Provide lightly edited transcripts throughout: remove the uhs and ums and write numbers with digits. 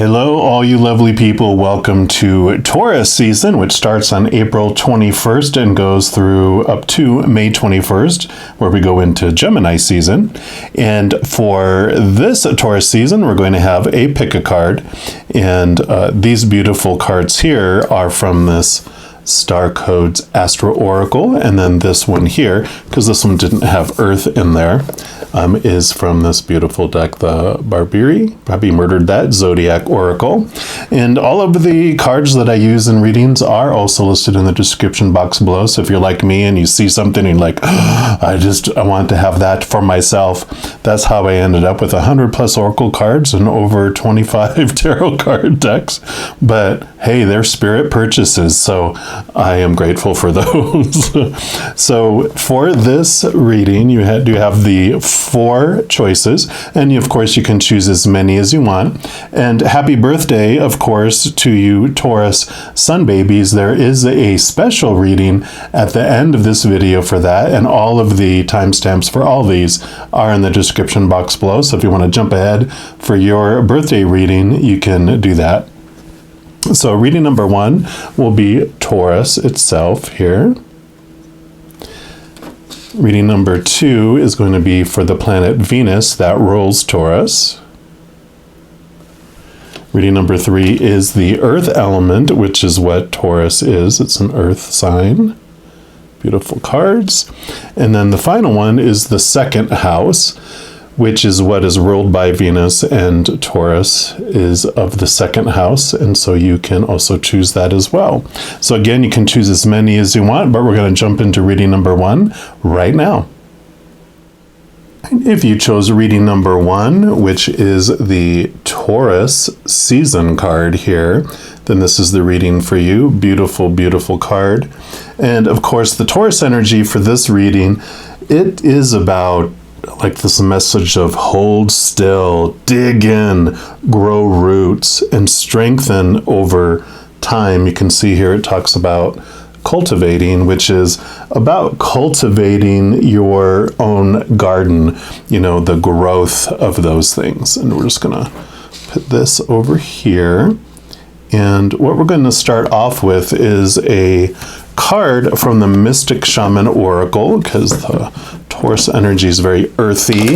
Hello, all you lovely people. Welcome to Taurus season, which starts on April 21st and goes through up to May 21st, where we go into Gemini season. And for this Taurus season, we're going to have a pick a card. And these beautiful cards here are from this Star Codes Astro Oracle, and then this one here, because this one didn't have Earth in there, is from this beautiful deck, the Barbiri, probably murdered that, Zodiac Oracle. And all of the cards that I use in readings are also listed in the description box below, so if you're like me and you see something and you're like, I want to have that for myself, that's how I ended up with 100 plus Oracle cards and over 25 tarot card decks. But hey, they're spirit purchases, so I am grateful for those. So for this reading, you do have the 4 choices, and of course you can choose as many as you want. And happy birthday, of course, to you Taurus sun babies. There is a special reading at the end of this video for that, and all of the timestamps for all these are in the description box below. So if you want to jump ahead for your birthday reading, you can do that. So reading number 1 will be Taurus itself here. Reading number 2 is going to be for the planet Venus that rules Taurus. Reading number 3 is the Earth element, which is what Taurus is. It's an Earth sign. Beautiful cards. And then the final one is the second house, which is what is ruled by Venus, and Taurus is of the second house, and so you can also choose that as well. So again, you can choose as many as you want, but we're going to jump into reading number 1 right now. If you chose reading number 1, which is the Taurus season card here, then this is the reading for you. Beautiful, beautiful card. And of course, the Taurus energy for this reading, it is about like this message of hold still, dig in, grow roots, and strengthen over time. You can see here it talks about cultivating, which is about cultivating your own garden, you know, the growth of those things. And we're just going to put this over here. And what we're going to start off with is a card from the Mystic Shaman Oracle, because the Taurus energy is very earthy.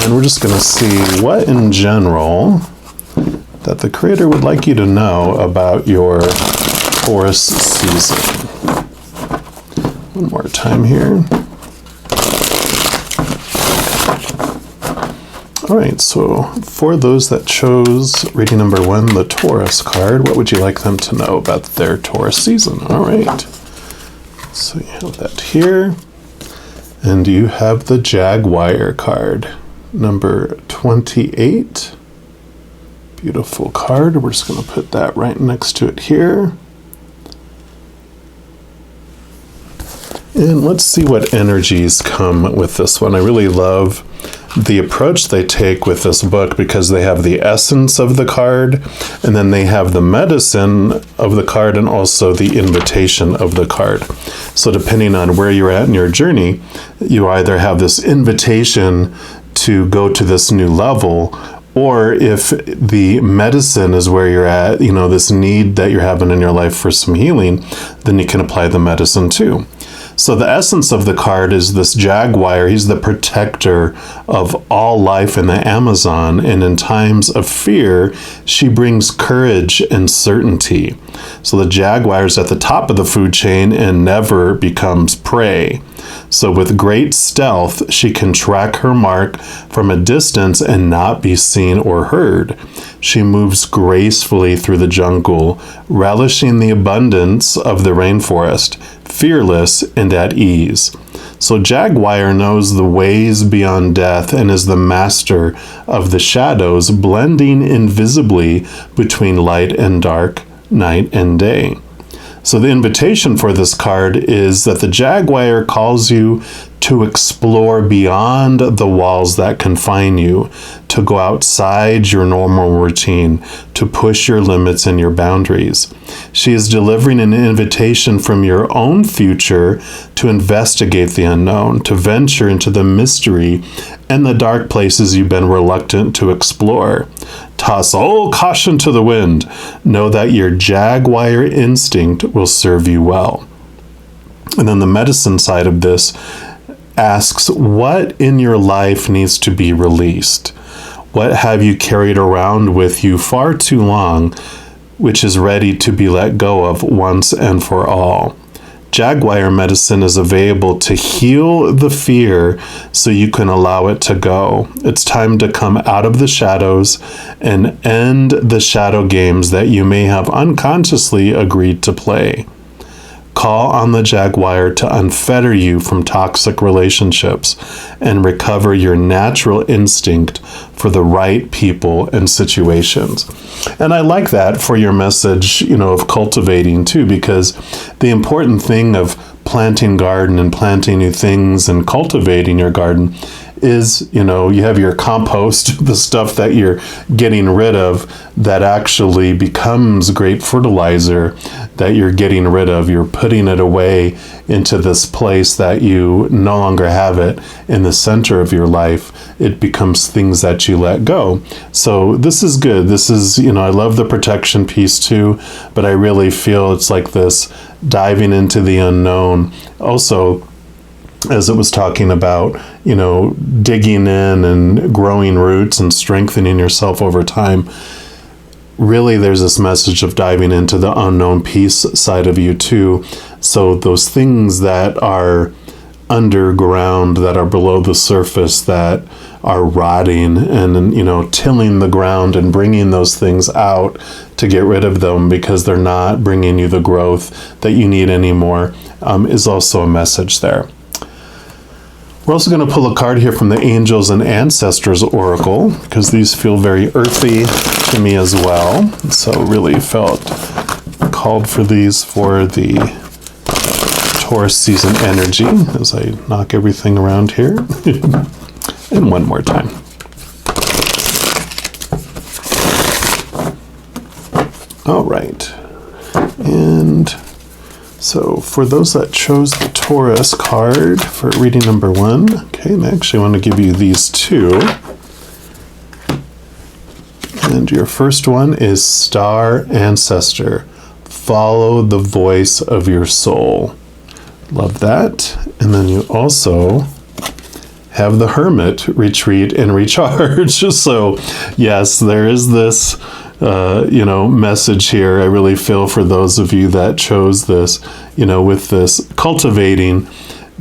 And we're just going to see what in general that the creator would like you to know about your Taurus season. One more time here. All right, so for those that chose reading number 1, the Taurus card, what would you like them to know about their Taurus season? All right, so you have that here. And you have the Jaguar card, number 28. Beautiful card. We're just going to put that right next to it here. And let's see what energies come with this one. I really love the approach they take with this book, because they have the essence of the card, and then they have the medicine of the card, and also the invitation of the card. So depending on where you're at in your journey, you either have this invitation to go to this new level, or if the medicine is where you're at, you know, this need that you're having in your life for some healing, then you can apply the medicine too. So the essence of the card is this Jaguar. He's the protector of all life in the Amazon, and in times of fear, she brings courage and certainty. So the Jaguar is at the top of the food chain and never becomes prey. So with great stealth, she can track her mark from a distance and not be seen or heard. She moves gracefully through the jungle, relishing the abundance of the rainforest, fearless and at ease. So Jaguar knows the ways beyond death and is the master of the shadows, blending invisibly between light and dark, night and day. So the invitation for this card is that the Jaguar calls you to explore beyond the walls that confine you, to go outside your normal routine, to push your limits and your boundaries. She is delivering an invitation from your own future to investigate the unknown, to venture into the mystery and the dark places you've been reluctant to explore. Toss all caution to the wind. Know that your jaguar instinct will serve you well. And then the medicine side of this asks, what in your life needs to be released? What have you carried around with you far too long, which is ready to be let go of once and for all? Jaguar medicine is available to heal the fear so you can allow it to go. It's time to come out of the shadows and end the shadow games that you may have unconsciously agreed to play. Call on the jaguar to unfetter you from toxic relationships and recover your natural instinct for the right people and situations. And I like that for your message, of cultivating too, because the important thing of planting garden and planting new things and cultivating your garden is, you have your compost, the stuff that you're getting rid of that actually becomes great fertilizer that you're getting rid of. You're putting it away into this place that you no longer have it in the center of your life. It becomes things that you let go. So this is good. This is, I love the protection piece too, but I really feel it's like this diving into the unknown. Also, as it was talking about, digging in and growing roots and strengthening yourself over time, really there's this message of diving into the unknown piece side of you too. So those things that are underground, that are below the surface, that are rotting, and tilling the ground and bringing those things out to get rid of them because they're not bringing you the growth that you need anymore, is also a message there. We're also going to pull a card here from the Angels and Ancestors Oracle, because these feel very earthy to me as well. So really felt called for these for the Taurus season energy as I knock everything around here. And one more time. All right. And so for those that chose the Taurus card for reading number 1, okay, I actually want to give you these two. And your first one is Star Ancestor. Follow the voice of your soul. Love that. And then you also have the Hermit, retreat and recharge. So yes, there is this message here. I really feel for those of you that chose this, with this cultivating.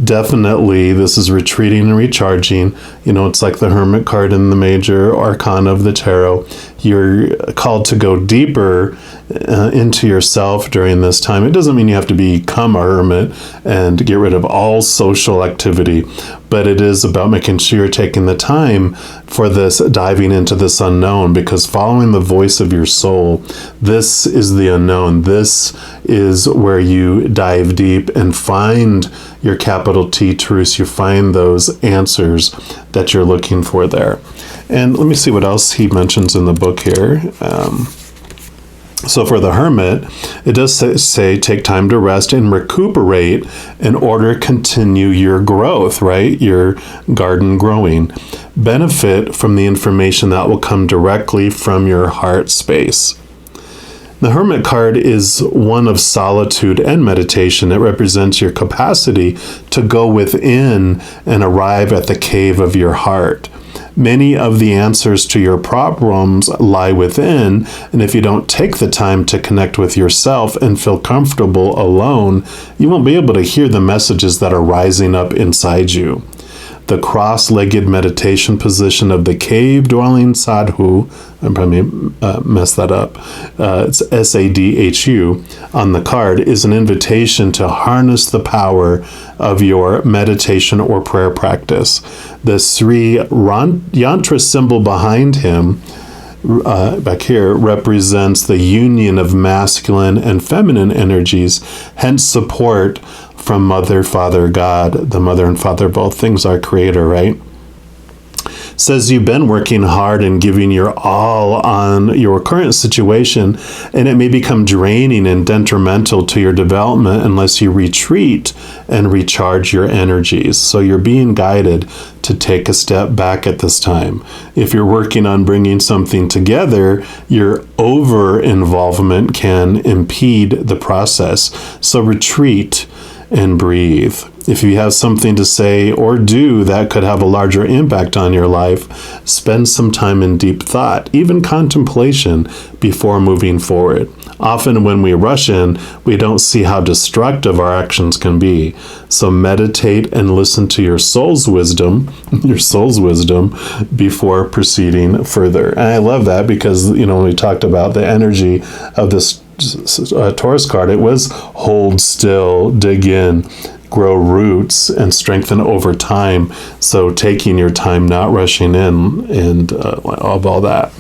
Definitely, this is retreating and recharging. It's like the Hermit card in the major arcana of the tarot. You're called to go deeper into yourself during this time. It doesn't mean you have to become a hermit and get rid of all social activity, but it is about making sure you're taking the time for this, diving into this unknown, because following the voice of your soul, this is the unknown. This is where you dive deep and find your capital T truths. You find those answers that you're looking for there. And let me see what else he mentions in the book here. So for the Hermit, it does say take time to rest and recuperate in order to continue your growth, right? Your garden growing. Benefit from the information that will come directly from your heart space. The Hermit card is one of solitude and meditation. It represents your capacity to go within and arrive at the cave of your heart. Many of the answers to your problems lie within, and if you don't take the time to connect with yourself and feel comfortable alone, you won't be able to hear the messages that are rising up inside you. The cross-legged meditation position of the cave-dwelling sadhu, I probably messed that up, it's S-A-D-H-U on the card, is an invitation to harness the power of your meditation or prayer practice. The Sri Yantra symbol behind him, back here, represents the union of masculine and feminine energies, hence support from Mother, Father, God, the Mother and Father of all things, our Creator, right? Says you've been working hard and giving your all on your current situation, and it may become draining and detrimental to your development unless you retreat and recharge your energies. So you're being guided to take a step back at this time. If you're working on bringing something together, your over-involvement can impede the process. So retreat and breathe. If you have something to say or do that could have a larger impact on your life, spend some time in deep thought, even contemplation, before moving forward. Often when we rush in, we don't see how destructive our actions can be. So meditate and listen to your soul's wisdom, before proceeding further. And I love that because, when we talked about the energy of this Taurus card, it was hold still, dig in, grow roots, and strengthen over time. So taking your time, not rushing in, and of all that.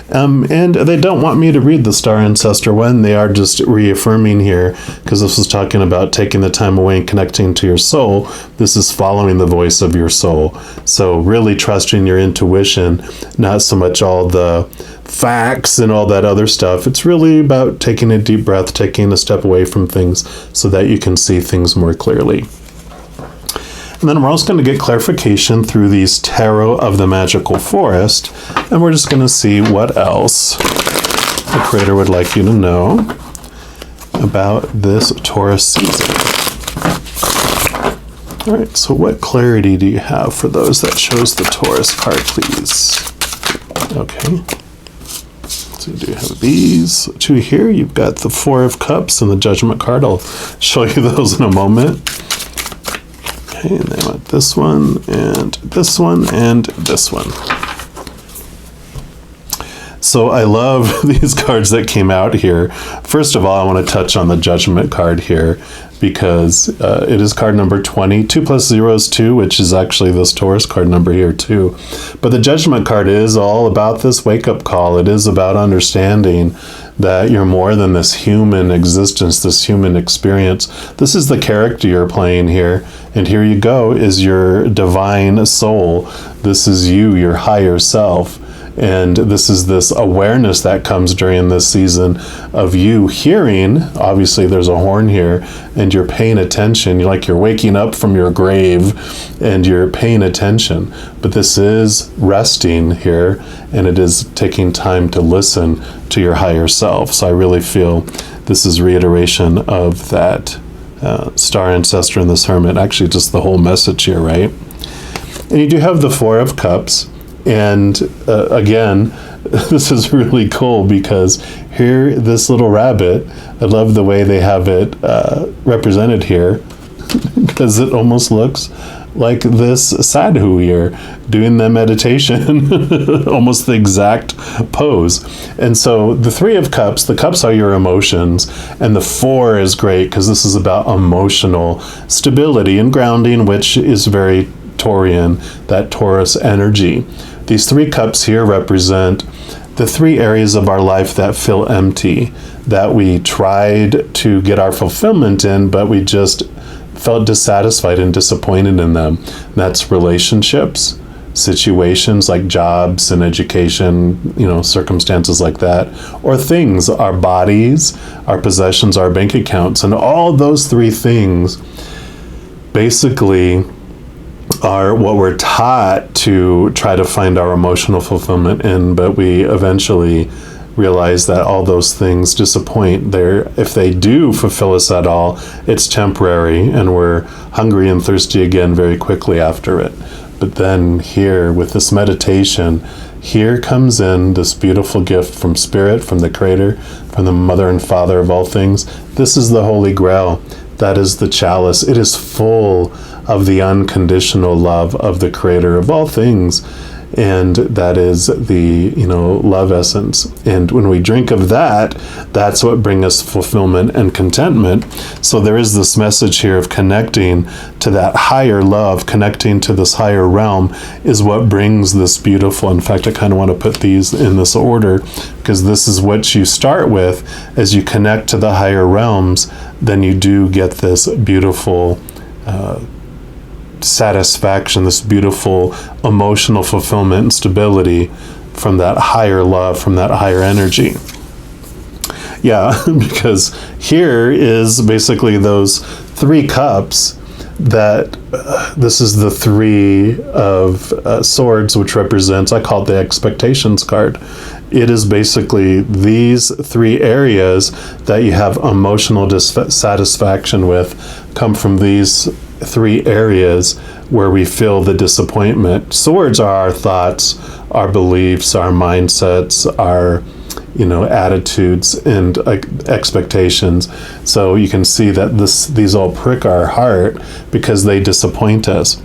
And they don't want me to read the Star Ancestor one. They are just reaffirming here, because this is talking about taking the time away and connecting to your soul. This is following the voice of your soul. So really trusting your intuition, not so much all the facts and all that other stuff. It's really about taking a deep breath, taking a step away from things so that you can see things more clearly. And then we're also going to get clarification through these tarot of the magical forest, and we're just going to see what else the Creator would like you to know about this Taurus season. All right, so what clarity do you have for those that chose the Taurus card, please? Okay. So you do have these two here. You've got the Four of Cups and the Judgment card. I'll show you those in a moment. Okay, and they want this one, and this one, and this one. So I love these cards that came out here. First of all, I want to touch on the Judgment card here, because it is card number 20. 2 plus 0 is 2, which is actually this Taurus card number here too. But the Judgment card is all about this wake-up call. It is about understanding that you're more than this human existence, this human experience. This is the character you're playing here. And here you go, is your divine soul. This is you, your higher self. And this is this awareness that comes during this season of you hearing. Obviously there's a horn here, and you're paying attention. You're waking up from your grave and you're paying attention. But this is resting here, and it is taking time to listen to your higher self. So I really feel this is reiteration of that Star Ancestor and this Hermit. Actually, just the whole message here, right? And you do have the Four of Cups. And again, this is really cool because here, this little rabbit, I love the way they have it represented here, because it almost looks like this sadhu here doing the meditation, almost the exact pose. And so the Three of Cups, the cups are your emotions, and the Four is great because this is about emotional stability and grounding, which is very Taurian, that Taurus energy. These three cups here represent the three areas of our life that feel empty, that we tried to get our fulfillment in, but we just felt dissatisfied and disappointed in them. That's relationships, situations like jobs and education, circumstances like that, or things, our bodies, our possessions, our bank accounts, and all those three things basically are what we're taught to try to find our emotional fulfillment in, but we eventually realize that all those things disappoint. If they do fulfill us at all, it's temporary, and we're hungry and thirsty again very quickly after it. But then here, with this meditation, here comes in this beautiful gift from Spirit, from the Creator, from the Mother and Father of all things. This is the Holy Grail. That is the chalice. It is full of the unconditional love of the Creator of all things. and that is the, love essence. And when we drink of that, that's what brings us fulfillment and contentment. So there is this message here of connecting to that higher love, connecting to this higher realm is what brings this beautiful. In fact, I kind of want to put these in this order, because this is what you start with. As you connect to the higher realms, then you do get this beautiful satisfaction, this beautiful emotional fulfillment and stability from that higher love, from that higher energy. Yeah, because here is basically those 3 cups that this is the 3 of swords, which represents, I call it the expectations card. It is basically these 3 areas that you have emotional dissatisfaction with come from these 3 areas where we feel the disappointment. Swords are our thoughts, our beliefs, our mindsets, our attitudes and expectations. So you can see that these all prick our heart because they disappoint us.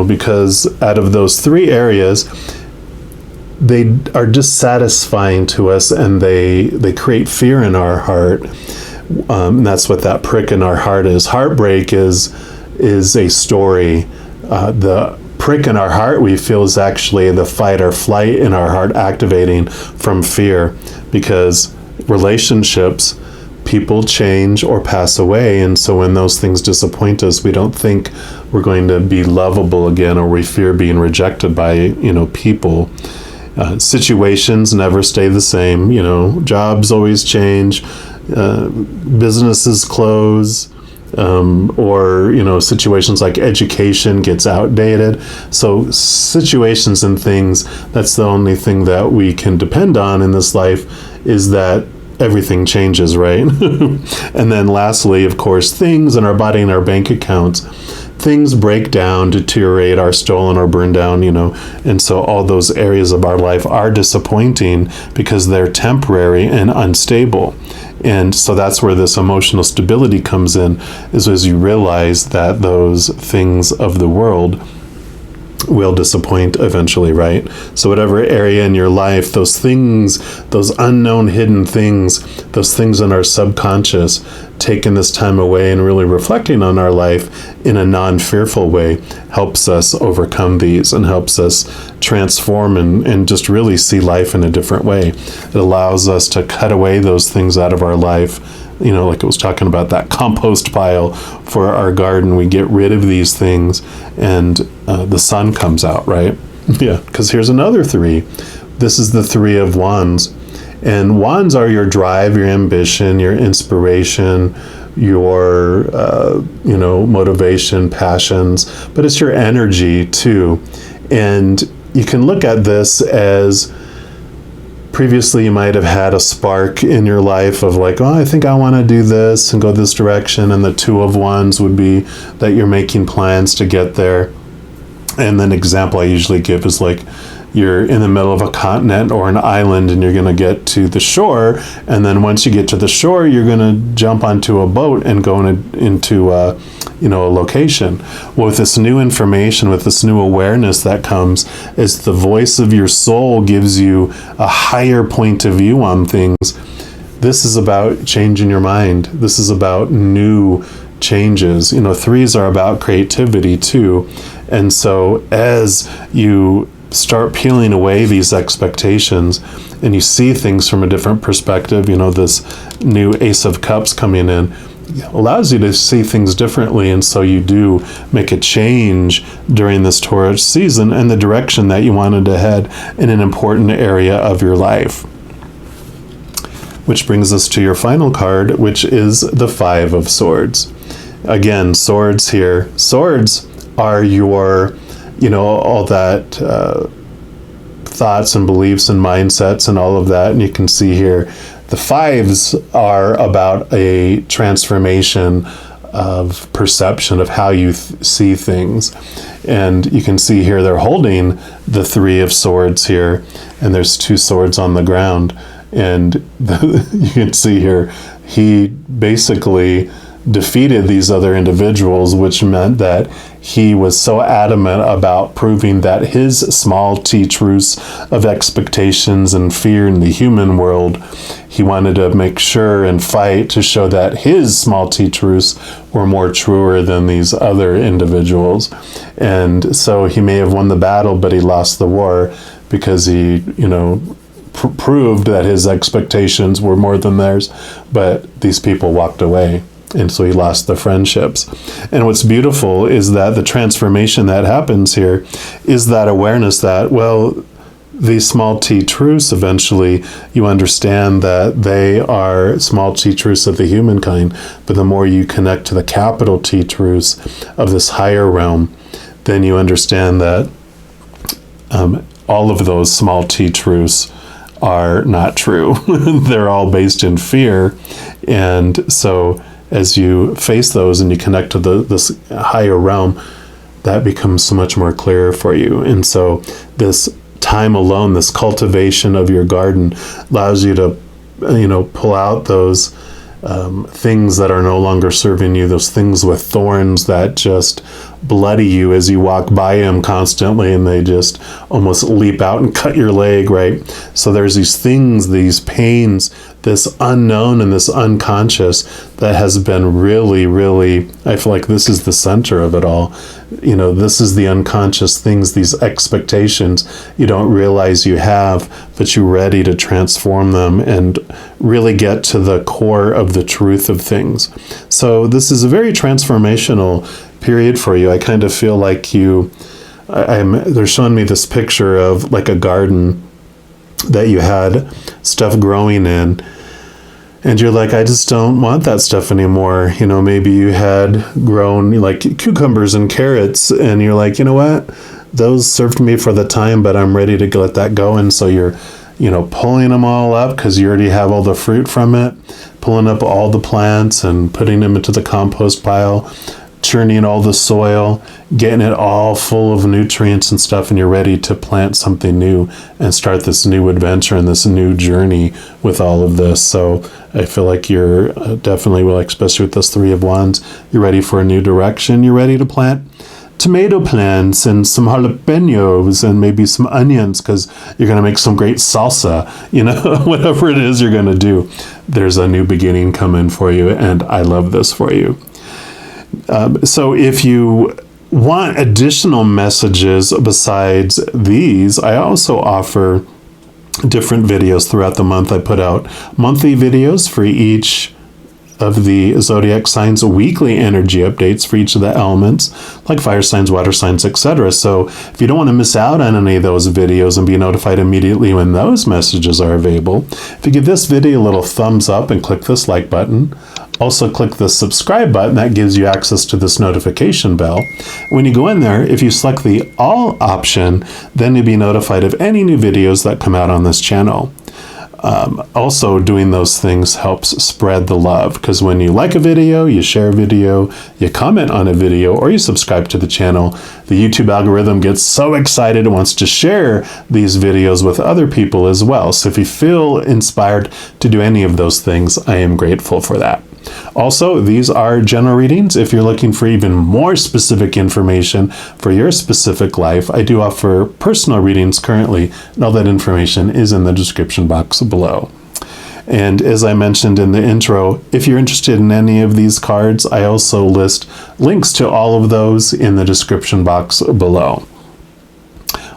Because out of those 3 areas, they are dissatisfying to us, and they create fear in our heart. That's what that prick in our heart is. Heartbreak is a story. The prick in our heart we feel is actually the fight or flight in our heart activating from fear, because relationships, people change or pass away, and so when those things disappoint us, we don't think we're going to be lovable again, or we fear being rejected by people. Situations never stay the same. Jobs always change, businesses close, or situations like education gets outdated. So situations and things, that's the only thing that we can depend on in this life, is that everything changes, right? And then lastly, of course, things in our body and our bank accounts. Things break down, deteriorate, are stolen or burned down, and so all those areas of our life are disappointing because they're temporary and unstable. And so that's where this emotional stability comes in, is as you realize that those things of the world will disappoint eventually, right? So whatever area in your life, those things, those unknown hidden things, those things in our subconscious, taking this time away and really reflecting on our life in a non-fearful way helps us overcome these and helps us transform and just really see life in a different way. It allows us to cut away those things out of our life. Like I was talking about that compost pile for our garden, we get rid of these things and the sun comes out, right? Yeah, because here's another 3. This is the 3 of Wands. And wands are your drive, your ambition, your inspiration, your, motivation, passions, but it's your energy too. And you can look at this as previously you might have had a spark in your life of like, I think I want to do this and go this direction. And the 2 of Wands would be that you're making plans to get there. And then example I usually give is like, you're in the middle of a continent or an island and you're going to get to the shore. And then once you get to the shore, you're going to jump onto a boat and go into a location. Well, with this new information, with this new awareness that comes, is the voice of your soul gives you a higher point of view on things. This is about changing your mind. This is about new changes. 3s are about creativity too. And so as you start peeling away these expectations and you see things from a different perspective, this new Ace of Cups coming in allows you to see things differently, and so you do make a change during this Taurus season and the direction that you wanted to head in an important area of your life. Which brings us to your final card, which is the 5 of Swords. Again, swords here. Swords are your all that thoughts and beliefs and mindsets and all of that. And you can see here, the 5s are about a transformation of perception of how you see things. And you can see here, they're holding the 3 of Swords here, and there's 2 swords on the ground. And you can see here, he basically defeated these other individuals, which meant that he was so adamant about proving that his small t truths of expectations and fear in the human world, he wanted to make sure and fight to show that his small t truths were more truer than these other individuals. And so he may have won the battle, but he lost the war because he, proved that his expectations were more than theirs, but these people walked away. And so he lost the friendships. And what's beautiful is that the transformation that happens here is that awareness that, well, these small t truths, eventually you understand that they are small t truths of the humankind. But the more you connect to the capital T truths of this higher realm, then you understand that all of those small t truths are not true. They're all based in fear. And so as you face those and you connect to this higher realm, that becomes so much more clear for you. And so this time alone, this cultivation of your garden allows you to, pull out those things that are no longer serving you, those things with thorns that just bloody you as you walk by them constantly, and they just almost leap out and cut your leg, right? So there's these things, these pains, this unknown and this unconscious that has been really, really, I feel like this is the center of it all. This is the unconscious things, these expectations you don't realize you have, but you're ready to transform them and really get to the core of the truth of things. So this is a very transformational period for you. I kind of feel like they're showing me this picture of like a garden that you had stuff growing in, and you're like, I just don't want that stuff anymore. Maybe you had grown like cucumbers and carrots, and you're like, you know what? Those served me for the time, but I'm ready to let that go. And so you're, pulling them all up because you already have all the fruit from it, pulling up all the plants and putting them into the compost pile, churning all the soil, getting it all full of nutrients and stuff, and you're ready to plant something new and start this new adventure and this new journey with all of this. So I feel like you're definitely, especially with this Three of Wands, you're ready for a new direction. You're ready to plant tomato plants and some jalapenos and maybe some onions because you're going to make some great salsa, whatever it is you're going to do. There's a new beginning coming for you, and I love this for you. So if you want additional messages besides these, I also offer different videos throughout the month. I put out monthly videos for each of the zodiac signs, weekly energy updates for each of the elements, like fire signs, water signs, etc. So if you don't want to miss out on any of those videos and be notified immediately when those messages are available, if you give this video a little thumbs up and click this like button, also click the subscribe button, that gives you access to this notification bell. When you go in there, if you select the all option, then you'll be notified of any new videos that come out on this channel. Also, doing those things helps spread the love, because when you like a video, you share a video, you comment on a video, or you subscribe to the channel, the YouTube algorithm gets so excited it wants to share these videos with other people as well. So if you feel inspired to do any of those things, I am grateful for that. Also, these are general readings. If you're looking for even more specific information for your specific life, I do offer personal readings currently, and all that information is in the description box below. And as I mentioned in the intro, if you're interested in any of these cards, I also list links to all of those in the description box below.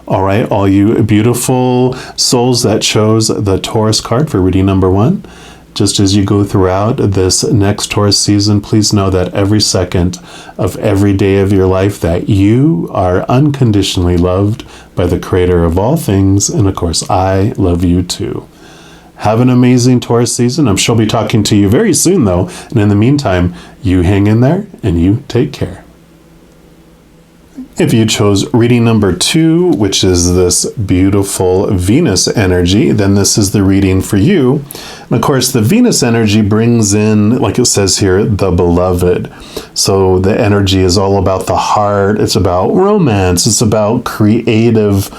All right, all you beautiful souls that chose the Taurus card for reading number 1, just as you go throughout this next Taurus season, please know that every second of every day of your life that you are unconditionally loved by the Creator of all things. And of course, I love you too. Have an amazing Taurus season. I'm sure I'll be talking to you very soon, though. And in the meantime, you hang in there and you take care. If you chose reading number 2, which is this beautiful Venus energy, then this is the reading for you. And of course, the Venus energy brings in, like it says here, the beloved. So the energy is all about the heart. It's about romance. It's about creative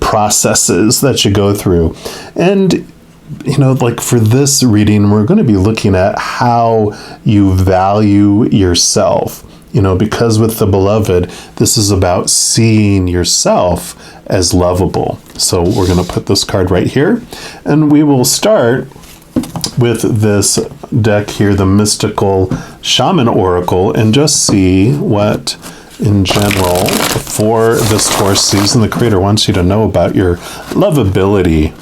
processes that you go through. And like for this reading, we're going to be looking at how you value yourself. Because with the beloved, this is about seeing yourself as lovable. So we're going to put this card right here, and we will start with this deck here, the Mystical Shaman Oracle, and just see what, in general, for this Taurus season, the Creator wants you to know about your lovability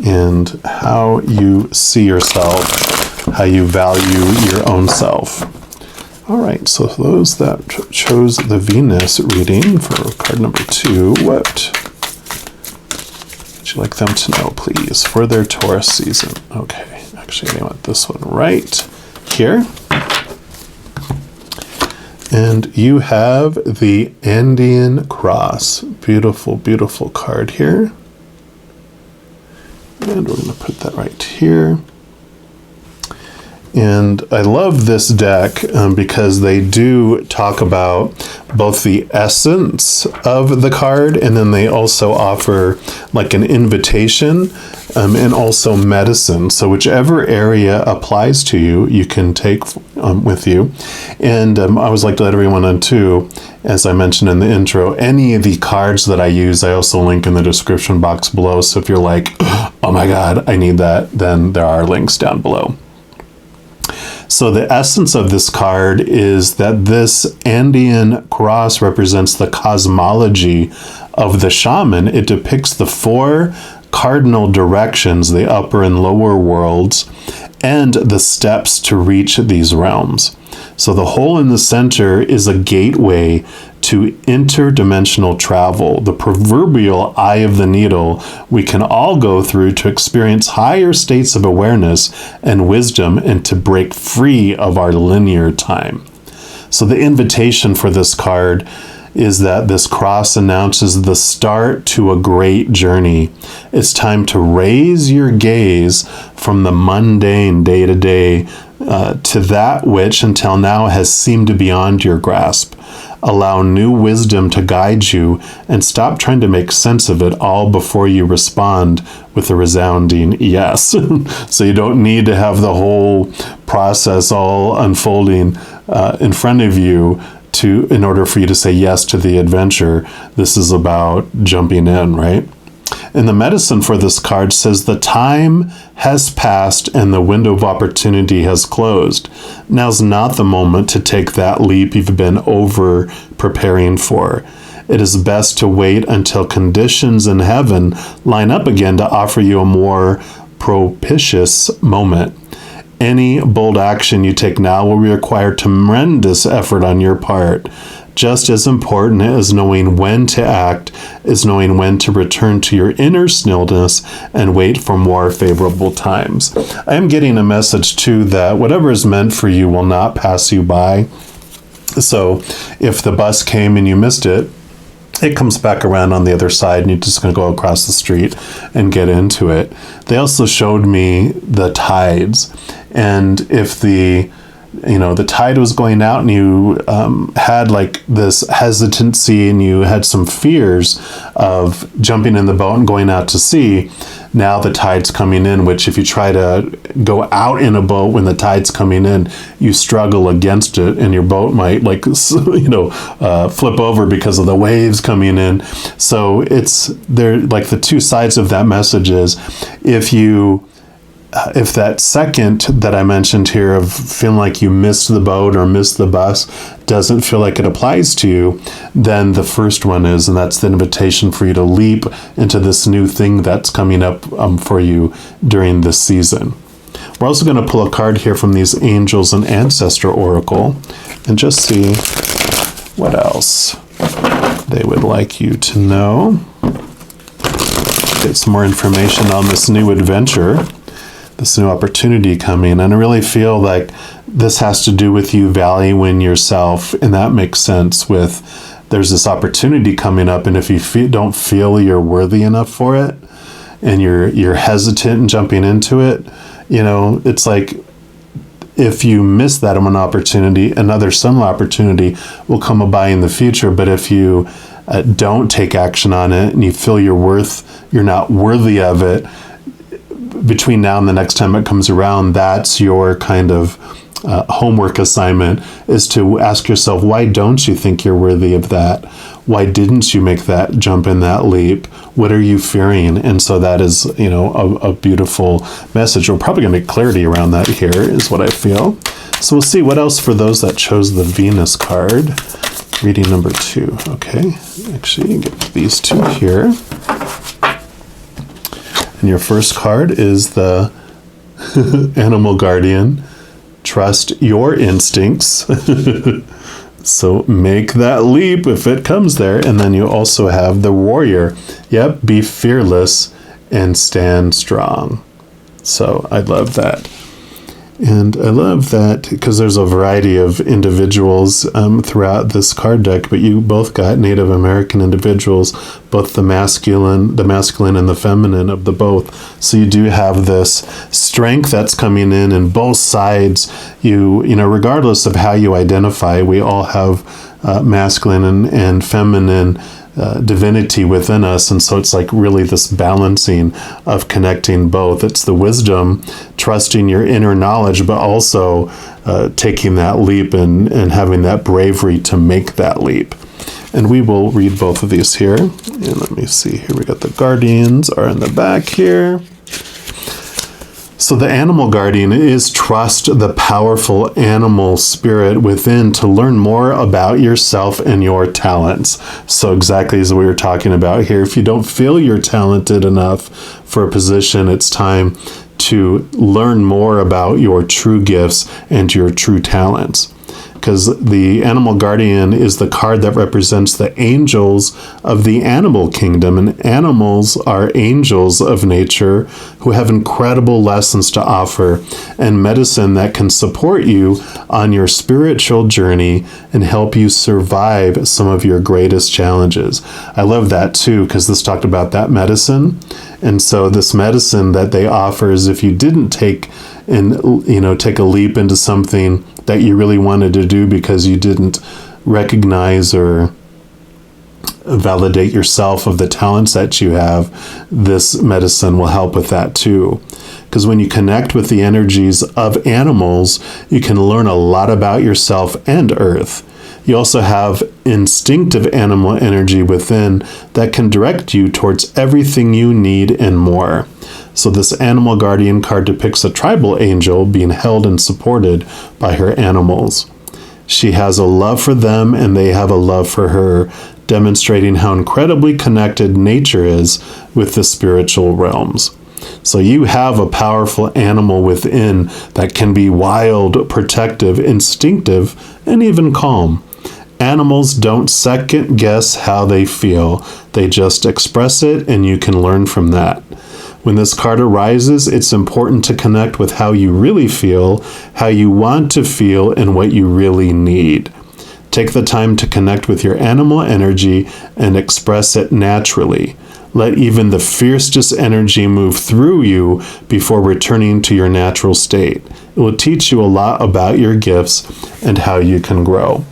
and how you see yourself, how you value your own self. All right, so those that chose the Venus reading for card number 2, what would you like them to know, please, for their Taurus season? Okay, actually, I want this one right here. And you have the Andean Cross. Beautiful, beautiful card here. And we're going to put that right here. And I love this deck because they do talk about both the essence of the card, and then they also offer like an invitation and also medicine. So whichever area applies to you, you can take with you. And I always like to let everyone know too, as I mentioned in the intro, any of the cards that I use, I also link in the description box below. So if you're like, oh my God, I need that, then there are links down below. So the essence of this card is that this Andean cross represents the cosmology of the shaman. It depicts the 4 cardinal directions, the upper and lower worlds, and the steps to reach these realms. So the hole in the center is a gateway to interdimensional travel, the proverbial eye of the needle we can all go through to experience higher states of awareness and wisdom and to break free of our linear time. So the invitation for this card is that this cross announces the start to a great journey. It's time to raise your gaze from the mundane day-to-day to that which until now has seemed beyond your grasp. Allow new wisdom to guide you and stop trying to make sense of it all before you respond with a resounding yes. So you don't need to have the whole process all unfolding in front of you in order for you to say yes to the adventure. This is about jumping in, right? And the medicine for this card says the time has passed and the window of opportunity has closed. Now's not the moment to take that leap you've been over preparing for. It is best to wait until conditions in heaven line up again to offer you a more propitious moment. Any bold action you take now will require tremendous effort on your part. Just as important as knowing when to act is knowing when to return to your inner stillness and wait for more favorable times. I am getting a message too that whatever is meant for you will not pass you by. So if the bus came and you missed it, it comes back around on the other side and you're just going to go across the street and get into it. They also showed me the tides, and if the tide was going out and you had like this hesitancy and you had some fears of jumping in the boat and going out to sea, now the tide's coming in, which if you try to go out in a boat when the tide's coming in, you struggle against it and your boat might flip over because of the waves coming in. So they're like the two sides of that message is if that second that I mentioned here of feeling like you missed the boat or missed the bus doesn't feel like it applies to you, then the first one is, and that's the invitation for you to leap into this new thing that's coming up for you during this season. We're also going to pull a card here from these Angels and Ancestor Oracle and just see what else they would like you to know. Get some more information on this new adventure, this new opportunity coming. And I really feel like this has to do with you valuing yourself, and that makes sense with there's this opportunity coming up, and if you don't feel you're worthy enough for it and you're hesitant in jumping into it, it's like if you miss that one opportunity, another similar opportunity will come by in the future. But if you don't take action on it and you feel you're not worthy of it, between now and the next time it comes around, that's your kind of homework assignment, is to ask yourself, why don't you think you're worthy of that? Why didn't you make that jump in that leap? What are you fearing? And so that is, a beautiful message. We're probably going to get clarity around that here, is what I feel. So we'll see what else for those that chose the Venus card. Reading number 2. Okay, actually, you get these 2 here. And your first card is the Animal Guardian. Trust your instincts. So make that leap if it comes there. And then you also have the Warrior. Yep, be fearless and stand strong. So I love that. And I love that because there's a variety of individuals throughout this card deck, but you both got Native American individuals, both the masculine and the feminine of the both. So you do have this strength that's coming in both sides. You regardless of how you identify, we all have masculine and feminine divinity within us, and so it's like really this balancing of connecting both. It's the wisdom, trusting your inner knowledge, but also taking that leap and having that bravery to make that leap. And we will read both of these here. And let me see here. We got the guardians are in the back here. So the Animal Guardian is trust the powerful animal spirit within to learn more about yourself and your talents. So exactly as we were talking about here, if you don't feel you're talented enough for a position, it's time to learn more about your true gifts and your true talents. Because the Animal Guardian is the card that represents the angels of the animal kingdom. And animals are angels of nature who have incredible lessons to offer and medicine that can support you on your spiritual journey and help you survive some of your greatest challenges. I love that too, because this talked about that medicine. And so this medicine that they offer is if you didn't take a leap into something that you really wanted to do because you didn't recognize or validate yourself of the talents that you have, this medicine will help with that too. Because when you connect with the energies of animals, you can learn a lot about yourself and Earth. You also have instinctive animal energy within that can direct you towards everything you need and more. So this Animal Guardian card depicts a tribal angel being held and supported by her animals. She has a love for them and they have a love for her, demonstrating how incredibly connected nature is with the spiritual realms. So you have a powerful animal within that can be wild, protective, instinctive, and even calm. Animals don't second guess how they feel. They just express it and you can learn from that. When this card arises, it's important to connect with how you really feel, how you want to feel, and what you really need. Take the time to connect with your animal energy and express it naturally. Let even the fiercest energy move through you before returning to your natural state. It will teach you a lot about your gifts and how you can grow.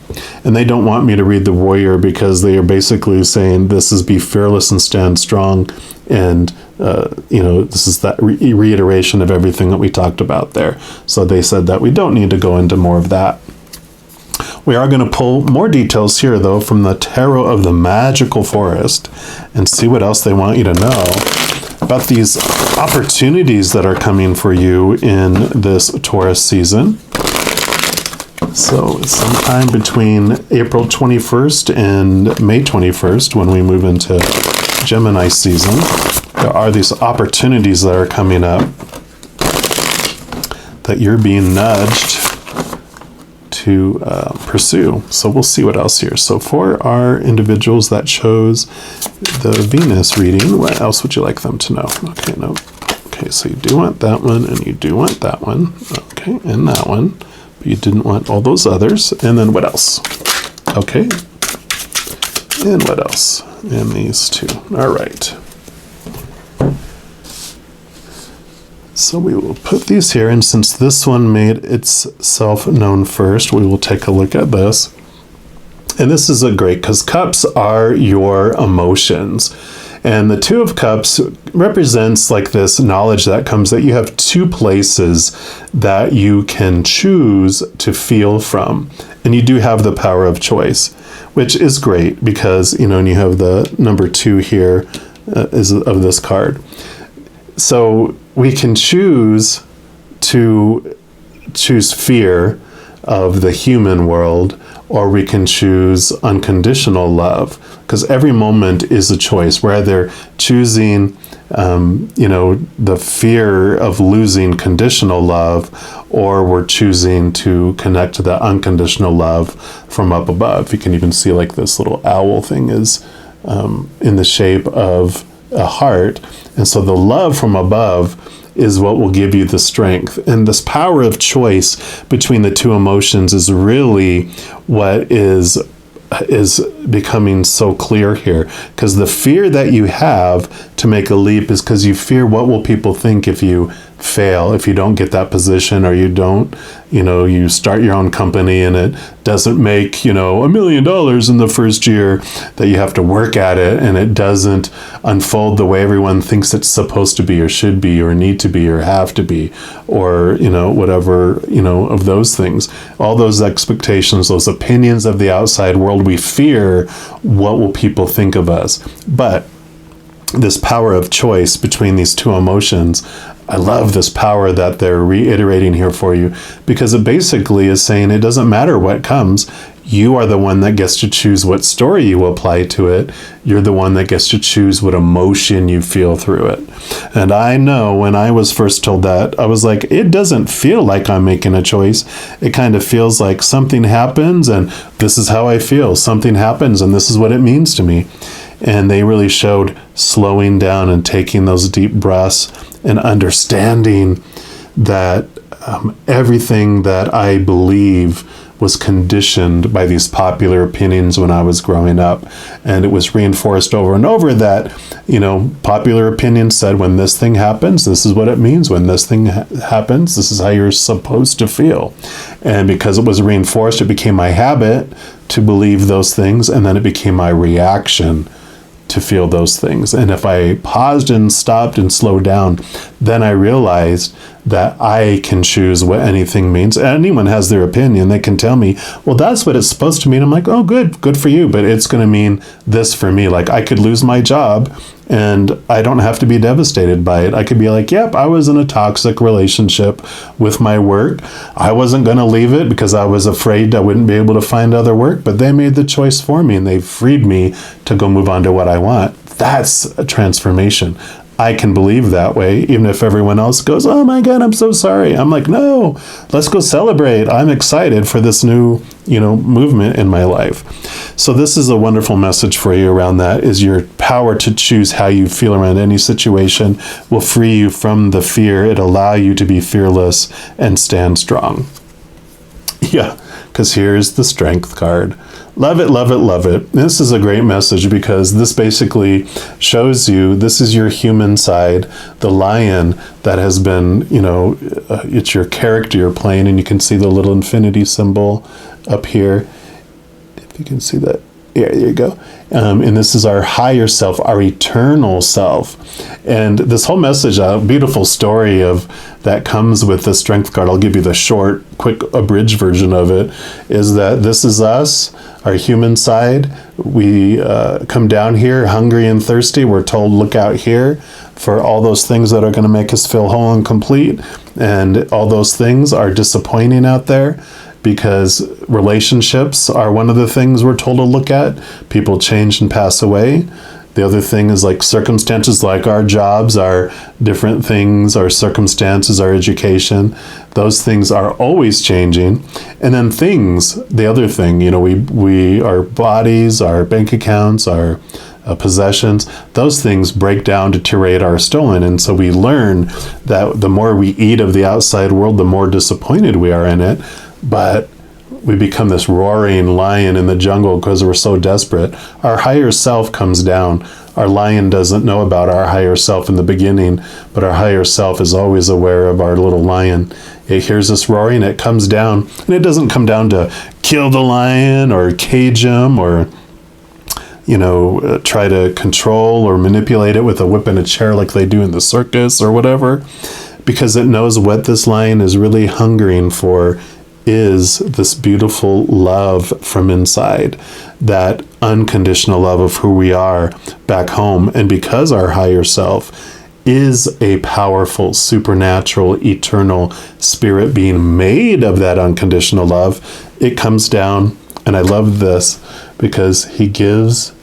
And they don't want me to read the Warrior because they are basically saying this is be fearless and stand strong. And, this is that reiteration of everything that we talked about there. So they said that we don't need to go into more of that. We are going to pull more details here, though, from the Tarot of the Magical Forest and see what else they want you to know about these opportunities that are coming for you in this Taurus season. So sometime between April 21st and May 21st, when we move into Gemini season, there are these opportunities that are coming up that you're being nudged to pursue. So we'll see what else here. So for our individuals that chose the Venus reading, what else would you like them to know? Okay, no. Okay, so you do want that one, and you do want that one. Okay, and that one. But you didn't want all those others. And then what else? Okay. And what else? And these two. All right. So we will put these here, and since this one made itself known first, we will take a look at this. And this is a great, because cups are your emotions. And the Two of Cups represents like this knowledge that comes that you have two places that you can choose to feel from. And you do have the power of choice, which is great because, and you have the number 2 here is of this card. So we can choose to choose fear of the human world, or we can choose unconditional love, because every moment is a choice. We're either choosing, the fear of losing conditional love, or we're choosing to connect to that unconditional love from up above. You can even see like this little owl thing is in the shape of a heart. And so the love from above is what will give you the strength. And this power of choice between the two emotions is really what is becoming so clear here. Because the fear that you have to make a leap is because you fear what will people think if you fail, if you don't get that position, or you don't, you start your own company and it doesn't make, $1 million in the first year, that you have to work at it and it doesn't unfold the way everyone thinks it's supposed to be or should be or need to be or have to be, or, whatever, of those things. All those expectations, those opinions of the outside world, we fear what will people think of us. But this power of choice between these two emotions, I love this power that they're reiterating here for you, because it basically is saying it doesn't matter what comes. You are the one that gets to choose what story you apply to it. You're the one that gets to choose what emotion you feel through it. And I know when I was first told that, I was like, it doesn't feel like I'm making a choice. It kind of feels like something happens and this is how I feel. Something happens and this is what it means to me. And they really showed slowing down and taking those deep breaths and understanding that everything that I believe was conditioned by these popular opinions when I was growing up. And it was reinforced over and over that, popular opinion said, when this thing happens, this is what it means. When this thing happens, this is how you're supposed to feel. And because it was reinforced, it became my habit to believe those things. And then it became my reaction to feel those things. And if I paused and stopped and slowed down, then I realized that I can choose what anything means. Anyone has their opinion. They can tell me, well, that's what it's supposed to mean. I'm like, oh, good for you. But it's going to mean this for me. Like, I could lose my job and I don't have to be devastated by it. I could be like, yep, I was in a toxic relationship with my work. I wasn't going to leave it because I was afraid I wouldn't be able to find other work, but they made the choice for me and they freed me to go move on to what I want. That's a transformation. I can believe that way, even if everyone else goes, oh my God, I'm so sorry. I'm like, no, let's go celebrate. I'm excited for this new, movement in my life. So this is a wonderful message for you around that, is your power to choose how you feel around any situation will free you from the fear. It allow you to be fearless and stand strong. Yeah, because here's the Strength card. Love it, love it, love it. This is a great message because this basically shows you this is your human side, the lion that has been, it's your character you're playing, and you can see the little infinity symbol up here. If you can see that. Yeah, there you go. And this is our higher self, our eternal self. And this whole message, a beautiful story of that comes with the Strength card. I'll give you the short, quick, abridged version of it, is that this is us, our human side. We come down here hungry and thirsty. We're told, look out here for all those things that are going to make us feel whole and complete. And all those things are disappointing out there, because relationships are one of the things we're told to look at. People change and pass away. The other thing is like circumstances, like our jobs, our different things, our circumstances, our education. Those things are always changing. And then things, the other thing, we our bodies, our bank accounts, our possessions, those things break down, deteriorate, are stolen. And so we learn that the more we eat of the outside world, the more disappointed we are in it. But we become this roaring lion in the jungle because we're so desperate. Our higher self comes down. Our lion doesn't know about our higher self in the beginning, but our higher self is always aware of our little lion. It hears us roaring, it comes down, and it doesn't come down to kill the lion or cage him or try to control or manipulate it with a whip and a chair like they do in the circus or whatever, because it knows what this lion is really hungering for is this beautiful love from inside, that unconditional love of who we are back home. And because our higher self is a powerful, supernatural, eternal spirit being made of that unconditional love, it comes down, and I love this, because it gives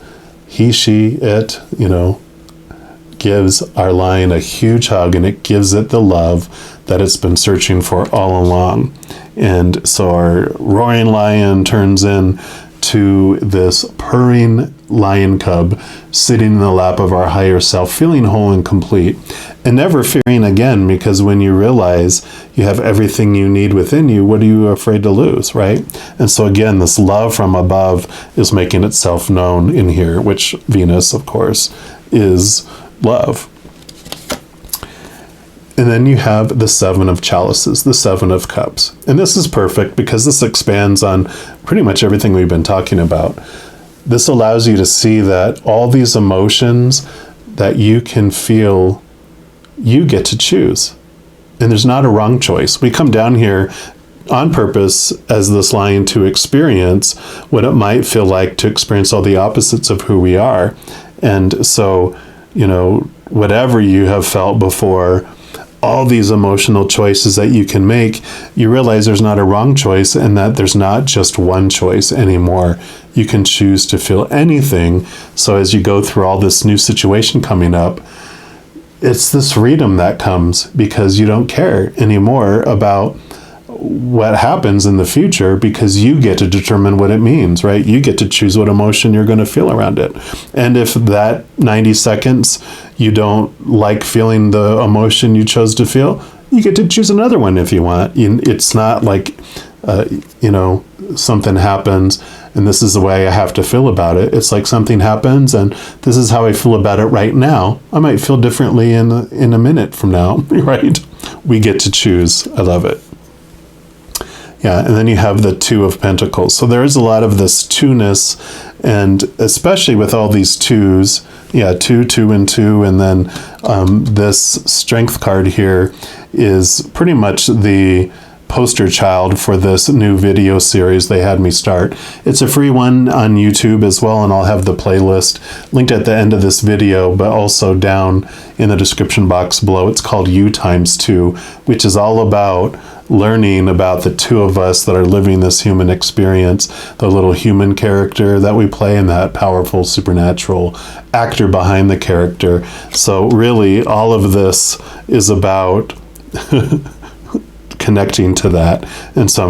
our lion a huge hug, and it gives it the love that it's been searching for all along. And so our roaring lion turns in to this purring lion cub sitting in the lap of our higher self, feeling whole and complete, and never fearing again, because when you realize you have everything you need within you, what are you afraid to lose, right? And so again, this love from above is making itself known in here, which Venus, of course, is love. And then you have the Seven of Chalices, the Seven of Cups. And this is perfect because this expands on pretty much everything we've been talking about. This allows you to see that all these emotions that you can feel, you get to choose. And there's not a wrong choice. We come down here on purpose as this lion to experience what it might feel like to experience all the opposites of who we are. And so, whatever you have felt before, all these emotional choices that you can make, you realize there's not a wrong choice, and that there's not just one choice anymore. You can choose to feel anything. So as you go through all this new situation coming up, it's this freedom that comes because you don't care anymore about what happens in the future, because you get to determine what it means, right? You get to choose what emotion you're going to feel around it. And if that 90 seconds you don't like feeling the emotion you chose to feel, you get to choose another one if you want. It's not like, something happens and this is the way I have to feel about it. It's like something happens and this is how I feel about it right now. I might feel differently in a minute from now, right? We get to choose. I love it. Yeah, and then you have the Two of Pentacles. So there is a lot of this two-ness, and especially with all these twos, two, and two, and then this Strength card here is pretty much the poster child for this new video series they had me start. It's a free one on YouTube as well, and I'll have the playlist linked at the end of this video, but also down in the description box below. It's called U times 2, which is all about learning about the two of us that are living this human experience, the little human character that we play and that powerful supernatural actor behind the character. So really all of this is about connecting to that. And so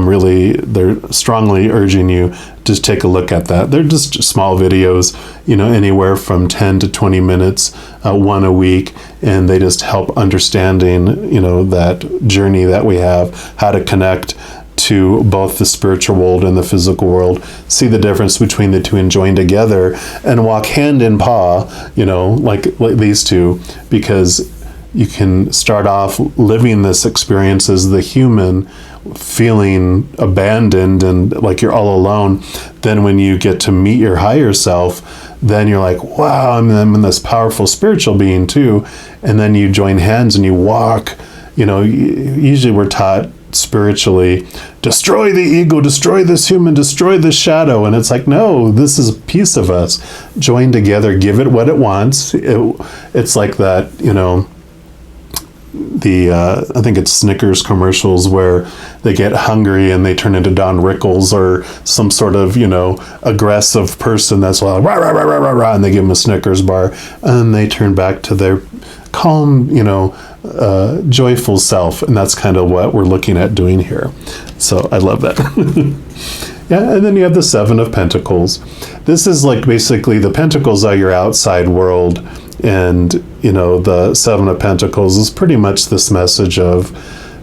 they're strongly urging you to take a look at that. They're just small videos, anywhere from 10 to 20 minutes, one a week. And they just help understanding, that journey that we have, how to connect to both the spiritual world and the physical world, see the difference between the two and join together and walk hand in paw, like these two, because you can start off living this experience as the human, feeling abandoned and like you're all alone. Then when you get to meet your higher self, then you're like, wow, I'm this powerful spiritual being too. And then you join hands and you walk. Usually we're taught spiritually, destroy the ego, destroy this human, destroy this shadow. And it's like, no, this is a piece of us. Join together, give it what it wants. It's like that, I think it's Snickers commercials where they get hungry and they turn into Don Rickles or some sort of, aggressive person that's like, rah, rah, rah, rah, rah, rah, and they give them a Snickers bar and they turn back to their calm, joyful self. And that's kind of what we're looking at doing here. So I love that. Yeah, and then you have the Seven of Pentacles. This is like basically the Pentacles are your outside world. And, the Seven of Pentacles is pretty much this message of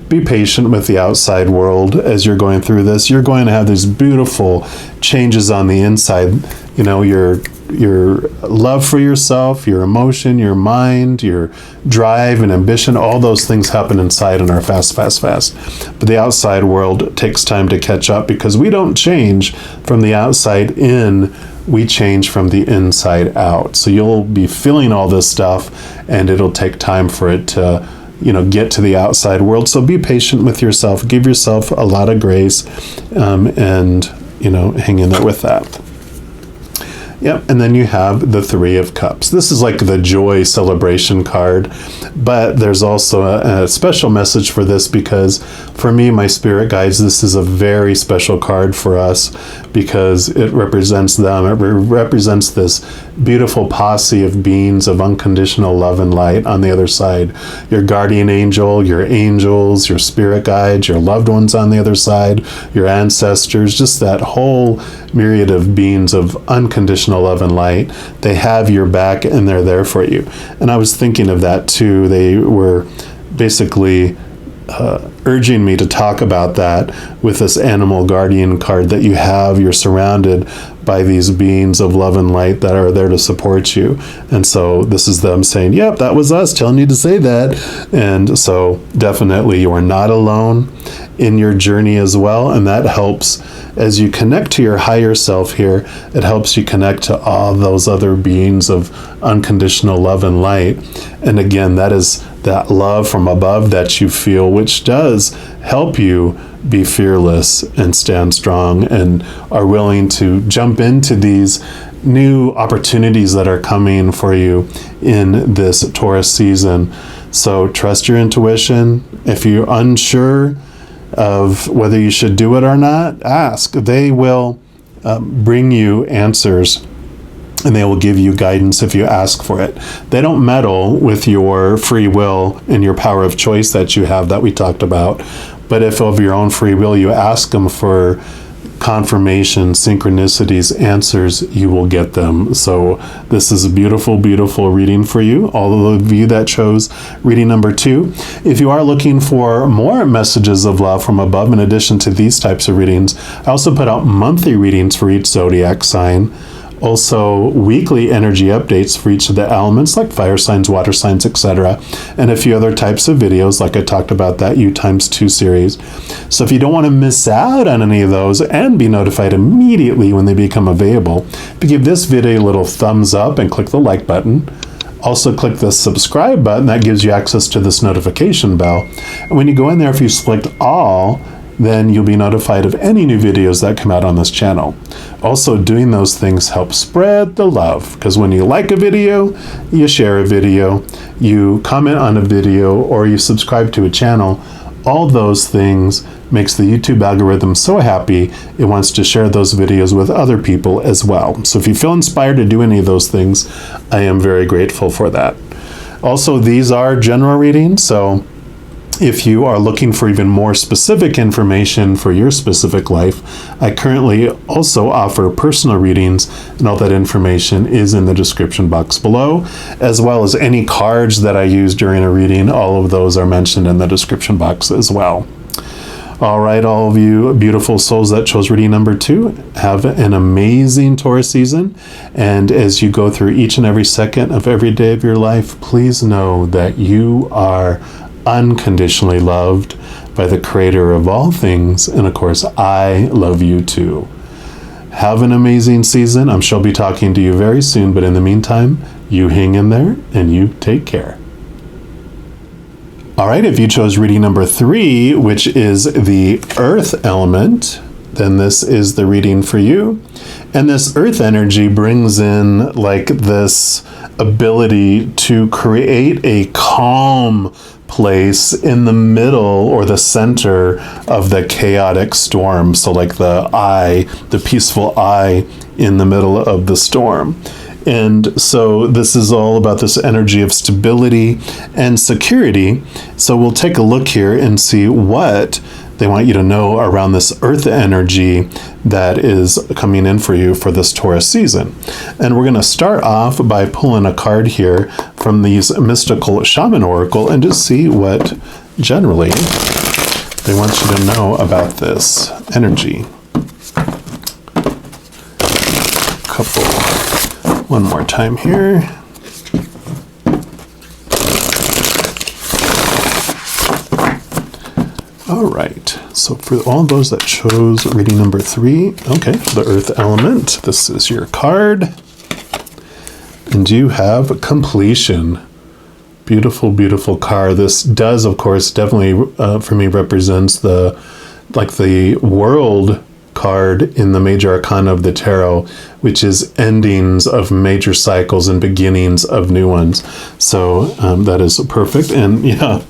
be patient with the outside world as you're going through this. You're going to have these beautiful changes on the inside. Your love for yourself, your emotion, your mind, your drive and ambition, all those things happen inside and are fast. But the outside world takes time to catch up because we don't change from the outside in we change from the inside out. So you'll be feeling all this stuff, and it'll take time for it to, get to the outside world. So be patient with yourself. Give yourself a lot of grace, and, hang in there with that. Yep, and then you have the Three of Cups. This is like the joy celebration card, but there's also a special message for this, because for me, my spirit guides, this is a very special card for us, because it represents them. It represents this beautiful posse of beings of unconditional love and light on the other side. Your guardian angel, your angels, your spirit guides, your loved ones on the other side, your ancestors, just that whole myriad of beings of unconditional love and light. They have your back, and they're there for you. And I was thinking of that too. They were basically urging me to talk about that with this animal guardian card that you have. You're surrounded by these beings of love and light that are there to support you. And so this is them saying, yep, that was us telling you to say that. And so definitely you are not alone in your journey as well. And that helps as you connect to your higher self here. It helps you connect to all those other beings of unconditional love and light. And again, that is that love from above that you feel, which does help you be fearless and stand strong, and are willing to jump into these new opportunities that are coming for you in this Taurus season. So trust your intuition. If you're unsure of whether you should do it or not, ask. They will bring you answers, and they will give you guidance if you ask for it. They don't meddle with your free will and your power of choice that you have that we talked about. But if of your own free will you ask them for confirmation, synchronicities, answers, you will get them. So this is a beautiful, beautiful reading for you, all of you that chose reading number 2. If you are looking for more messages of love from above, in addition to these types of readings, I also put out monthly readings for each zodiac sign. Also, weekly energy updates for each of the elements, like fire signs, water signs, etc., and a few other types of videos, like I talked about that U×2 series. So if you don't want to miss out on any of those and be notified immediately when they become available, if you give this video a little thumbs up and click the like button. Also click the subscribe button, that gives you access to this notification bell. And when you go in there, if you select all, then you'll be notified of any new videos that come out on this channel. Also, doing those things helps spread the love, because when you like a video, you share a video, you comment on a video, or you subscribe to a channel, all those things makes the YouTube algorithm so happy it wants to share those videos with other people as well. So if you feel inspired to do any of those things, I am very grateful for that. Also, these are general readings, so if you are looking for even more specific information for your specific life, I currently also offer personal readings, and all that information is in the description box below, as well as any cards that I use during a reading. All of those are mentioned in the description box as well. All right, all of you beautiful souls that chose reading number 2, have an amazing Taurus season. And as you go through each and every second of every day of your life, please know that you are unconditionally loved by the creator of all things, and of course I love you too. Have an amazing season. I'm sure I'll be talking to you very soon, but in the meantime, you hang in there and you take care. All right, if you chose reading number 3, which is the earth element, then this is the reading for you. And this earth energy brings in like this ability to create a calm place in the middle or the center of the chaotic storm. So like the eye, the peaceful eye in the middle of the storm. And so this is all about this energy of stability and security. So we'll take a look here and see what they want you to know around this earth energy that is coming in for you for this Taurus season. And we're going to start off by pulling a card here from these mystical shaman oracle and just see what generally they want you to know about this energy. One more time here. All All right, so for all those that chose reading number 3, okay, the earth element, this is your card. And you have completion. Beautiful, beautiful card. This does, of course, definitely for me represents the world card in the major arcana of the tarot, which is endings of major cycles and beginnings of new ones. So that is perfect. And yeah,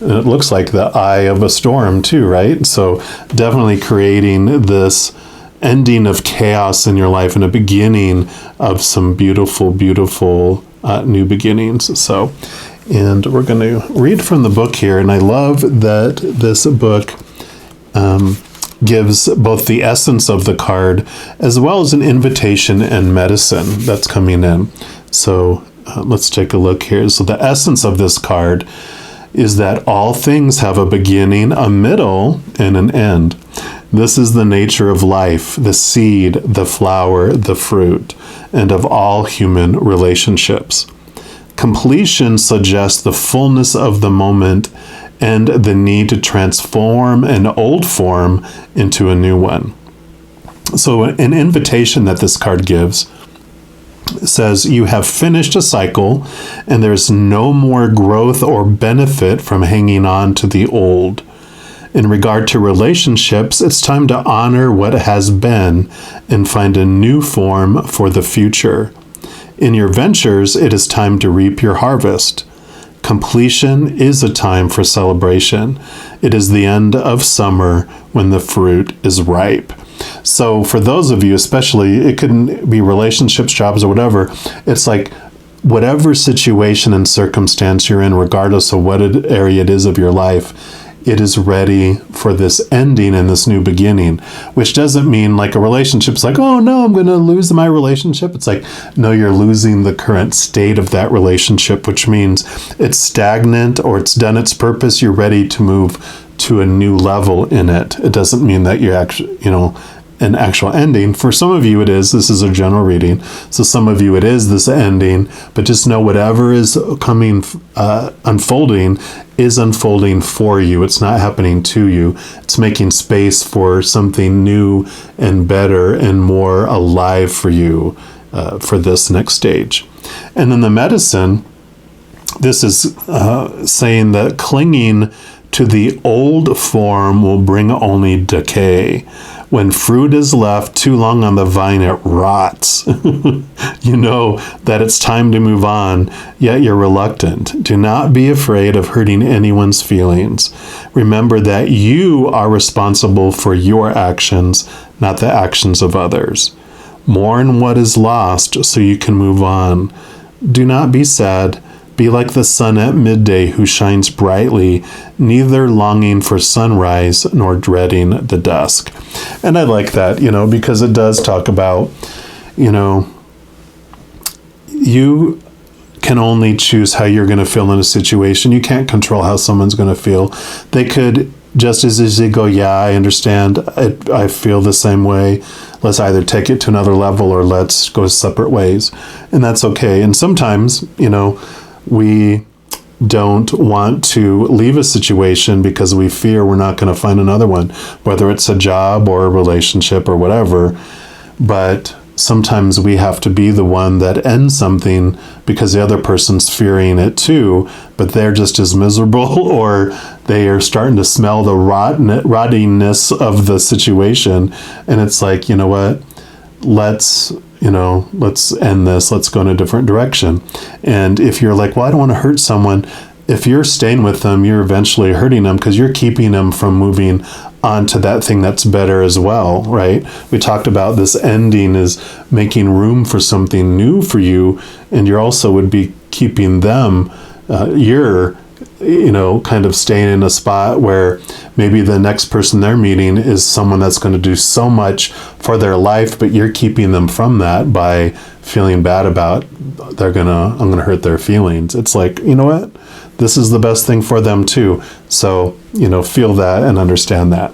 it looks like the eye of a storm too, right? So definitely creating this ending of chaos in your life and a beginning of some beautiful, beautiful new beginnings. So, and we're going to read from the book here. And I love that this book gives both the essence of the card as well as an invitation and medicine that's coming in. So let's take a look here. So the essence of this card is that all things have a beginning, a middle, and an end. This is the nature of life, the seed, the flower, the fruit, and of all human relationships. Completion suggests the fullness of the moment and the need to transform an old form into a new one. So an invitation that this card gives says you have finished a cycle and there's no more growth or benefit from hanging on to the old. In regard to relationships, it's time to honor what has been and find a new form for the future. In your ventures, it is time to reap your harvest. Completion is a time for celebration. It is the end of summer when the fruit is ripe. So for those of you, especially, it couldn't be relationships, jobs, or whatever. It's like whatever situation and circumstance you're in, regardless of what area it is of your life, it is ready for this ending and this new beginning, which doesn't mean like a relationship's like, oh no, I'm going to lose my relationship. It's like, no, you're losing the current state of that relationship, which means it's stagnant or it's done its purpose. You're ready to move to a new level in it. It doesn't mean that you're actually, an actual ending. For some of you it is. This is a general reading. So some of you it is this ending, but just know whatever is coming, unfolding is unfolding for you. It's not happening to you. It's making space for something new and better and more alive for you for this next stage. And then the medicine, this is saying that clinging to the old form will bring only decay. When fruit is left too long on the vine, it rots. You know that it's time to move on, yet you're reluctant. Do not be afraid of hurting anyone's feelings. Remember that you are responsible for your actions, not the actions of others. Mourn what is lost so you can move on. Do not be sad. Be like the sun at midday who shines brightly, neither longing for sunrise nor dreading the dusk. And I like that, because it does talk about, you can only choose how you're going to feel in a situation. You can't control how someone's going to feel. They could just as easily go, yeah, I understand. I feel the same way. Let's either take it to another level or let's go separate ways. And that's okay. And sometimes, we don't want to leave a situation because we fear we're not going to find another one, whether it's a job or a relationship or whatever. But sometimes we have to be the one that ends something because the other person's fearing it too, but they're just as miserable or they are starting to smell the rottiness of the situation. And it's like, you know what? Let's end this. Let's go in a different direction. And if you're like, well, I don't want to hurt someone. If you're staying with them, you're eventually hurting them because you're keeping them from moving on to that thing that's better as well, right? We talked about this ending is making room for something new for you. And you also would be keeping them, you're kind of staying in a spot where maybe the next person they're meeting is someone that's going to do so much for their life, but you're keeping them from that by feeling bad about I'm going to hurt their feelings. It's like, you know what? This is the best thing for them too. So, feel that and understand that.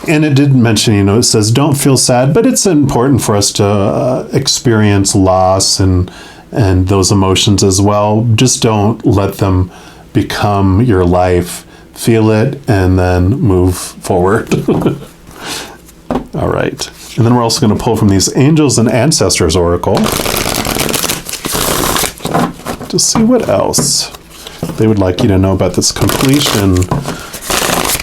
And it did mention, it says, don't feel sad, but it's important for us to experience loss and those emotions as well. Just don't let them become your life. feel it, and then move forward. All right. And then we're also going to pull from these Angels and Ancestors Oracle to see what else they would like you to know about this completion,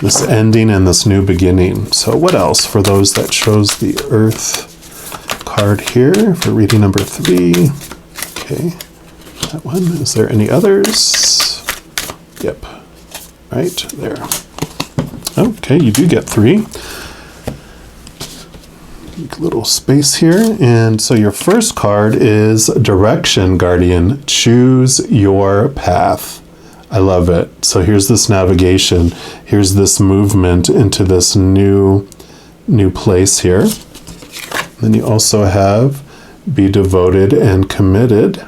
this ending, and this new beginning. So what else for those that chose the Earth card here for reading number 3? Okay, that one. Is there any others? Yep, right there. Okay, you do get 3. Make a little space here. And so your first card is Direction Guardian. Choose your path. I love it. So here's this navigation. Here's this movement into this new place here. Then you also have Be Devoted and Committed.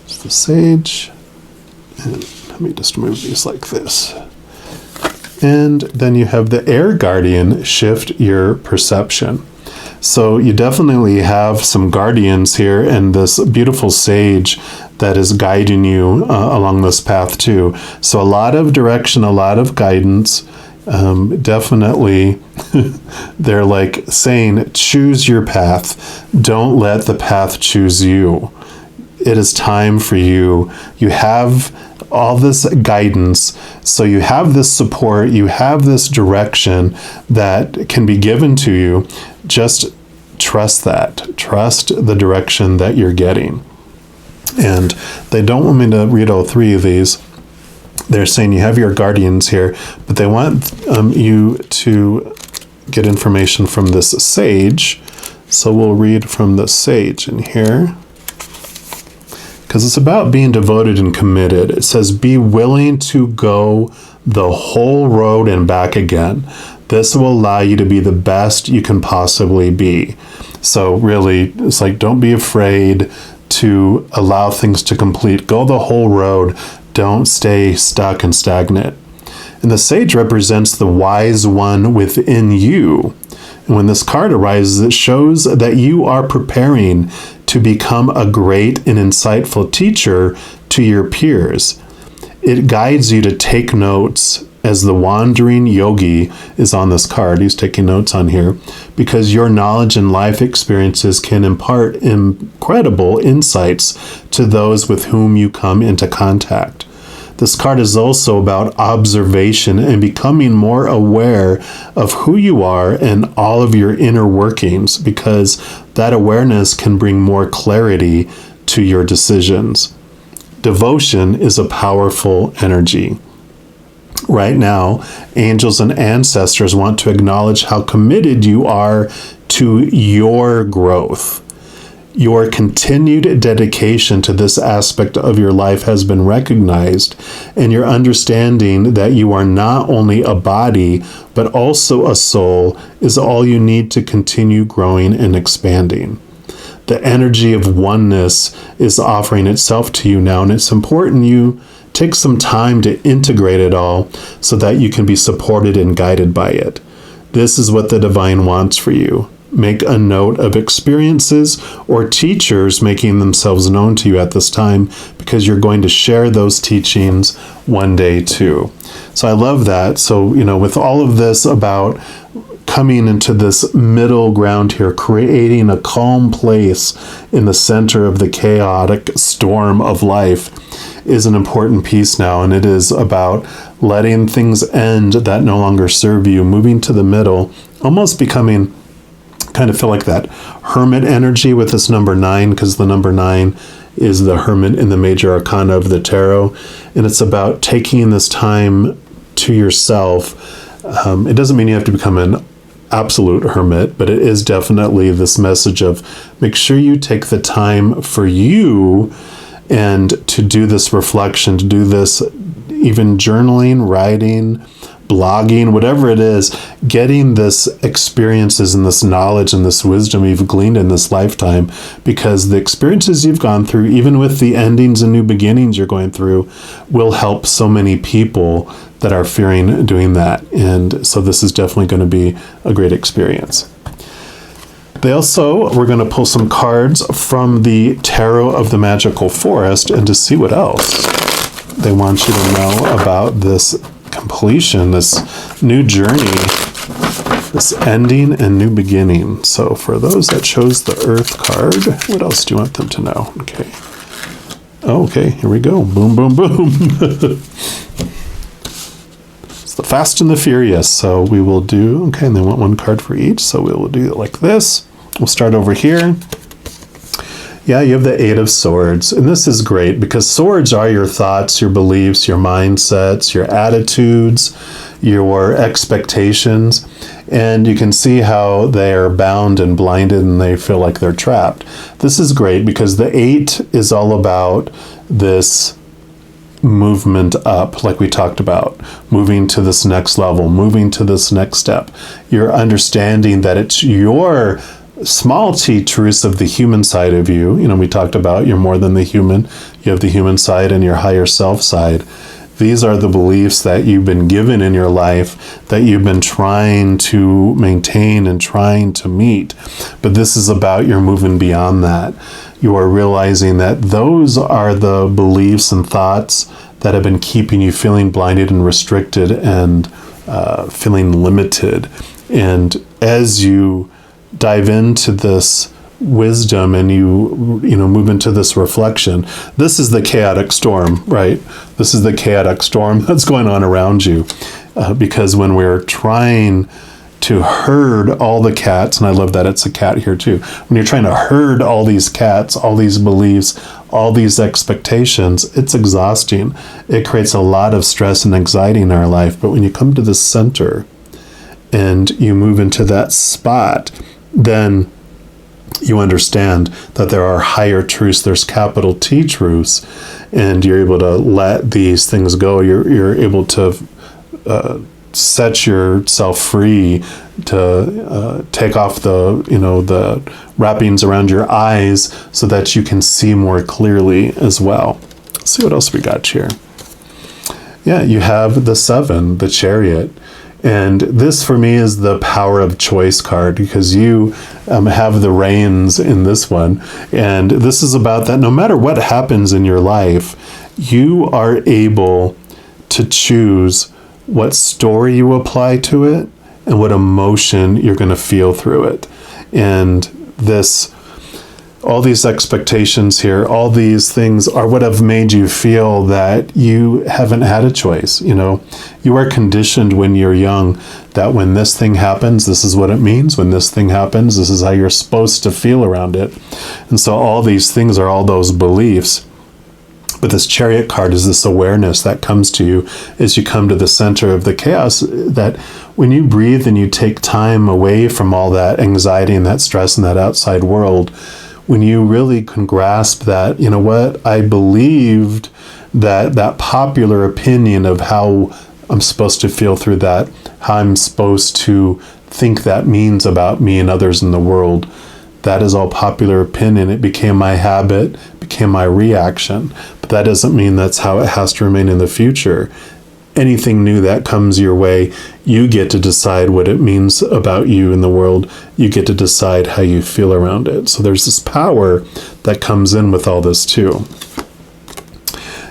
It's the Sage. And let me just move these like this. And then you have the Air Guardian, Shift Your Perception. So you definitely have some guardians here and this beautiful sage that is guiding you along this path too. So a lot of direction, a lot of guidance. Definitely, they're like saying, choose your path. Don't let the path choose you. It is time for you. You have all this guidance, so you have this support, you have this direction that can be given to you. Just trust that. Trust the direction that you're getting. And they don't want me to read all 3 of these. They're saying you have your guardians here, but they want you to get information from this sage. So we'll read from the sage in here, because it's about being devoted and committed. It says, be willing to go the whole road and back again. This will allow you to be the best you can possibly be. So really, it's like, don't be afraid to allow things to complete. Go the whole road. Don't stay stuck and stagnant. And the sage represents the wise one within you. And when this card arises, it shows that you are preparing to become a great and insightful teacher to your peers. It guides you to take notes, as the wandering yogi is on this card. He's taking notes on here, because your knowledge and life experiences can impart incredible insights to those with whom you come into contact. This card is also about observation and becoming more aware of who you are and all of your inner workings, because that awareness can bring more clarity to your decisions. Devotion is a powerful energy. Right now, angels and ancestors want to acknowledge how committed you are to your growth. Your continued dedication to this aspect of your life has been recognized, and your understanding that you are not only a body, but also a soul is all you need to continue growing and expanding. The energy of oneness is offering itself to you now, and it's important you take some time to integrate it all so that you can be supported and guided by it. This is what the divine wants for you. Make a note of experiences or teachers making themselves known to you at this time, because you're going to share those teachings one day too. So I love that. So, with all of this about coming into this middle ground here, creating a calm place in the center of the chaotic storm of life is an important piece now. And it is about letting things end that no longer serve you, moving to the middle, almost becoming, kind of feel like that hermit energy with this number 9, because the number 9 is the hermit in the major arcana of the tarot. And it's about taking this time to yourself. It doesn't mean you have to become an absolute hermit, but it is definitely this message of make sure you take the time for you and to do this reflection, to do this even journaling, writing, blogging, whatever it is, getting this experiences and this knowledge and this wisdom you've gleaned in this lifetime, because the experiences you've gone through, even with the endings and new beginnings you're going through, will help so many people that are fearing doing that. And so this is definitely going to be a great experience. We're going to pull some cards from the Tarot of the Magical Forest and to see what else they want you to know about this completion, this new journey, this ending and new beginning. So for those that chose the Earth card, what else do you want them to know? Okay. Okay, here we go. Boom, boom, boom. It's the Fast and the Furious. So we will do, okay, and they want one card for each. So we will do it like this. We'll start over here. Yeah, you have the Eight of Swords. And this is great because swords are your thoughts, your beliefs, your mindsets, your attitudes, your expectations. And you can see how they are bound and blinded and they feel like they're trapped. This is great because the 8 is all about this movement up, like we talked about, moving to this next level, moving to this next step. You're understanding that it's your small t truths of the human side of you. You know, we talked about you're more than the human. You have the human side and your higher self side. These are the beliefs that you've been given in your life that you've been trying to maintain and trying to meet. But this is about you're moving beyond that. You are realizing that those are the beliefs and thoughts that have been keeping you feeling blinded and restricted and feeling limited. And as you dive into this wisdom and you move into this reflection, this is the chaotic storm, right? This is the chaotic storm that's going on around you, because when we're trying to herd all the cats, and I love that it's a cat here too, when you're trying to herd all these cats, all these beliefs, all these expectations, it's exhausting. It creates a lot of stress and anxiety in our life. But when you come to the center and you move into that spot, then you understand that there are higher truths, there's capital T truths, and you're able to let these things go. You're able to set yourself free, to take off the wrappings around your eyes so that you can see more clearly as well. Let's see what else we got here. Yeah, you have the 7, the Chariot. And this for me is the power of choice card, because you have the reins in this one. And this is about that no matter what happens in your life, you are able to choose what story you apply to it and what emotion you're going to feel through it. And all these expectations here, all these things are what have made you feel that you haven't had a choice. You are conditioned when you're young that when this thing happens, this is what it means. When this thing happens, this is how you're supposed to feel around it. And so all these things are all those beliefs. But this Chariot card is this awareness that comes to you as you come to the center of the chaos, that when you breathe and you take time away from all that anxiety and that stress in that outside world, when you really can grasp that, you know what, I believed that popular opinion of how I'm supposed to feel through that, how I'm supposed to think that means about me and others in the world, that is all popular opinion. It became my habit, became my reaction. But that doesn't mean that's how it has to remain in the future. Anything new that comes your way, you get to decide what it means about you in the world. You get to decide how you feel around it. So there's this power that comes in with all this too.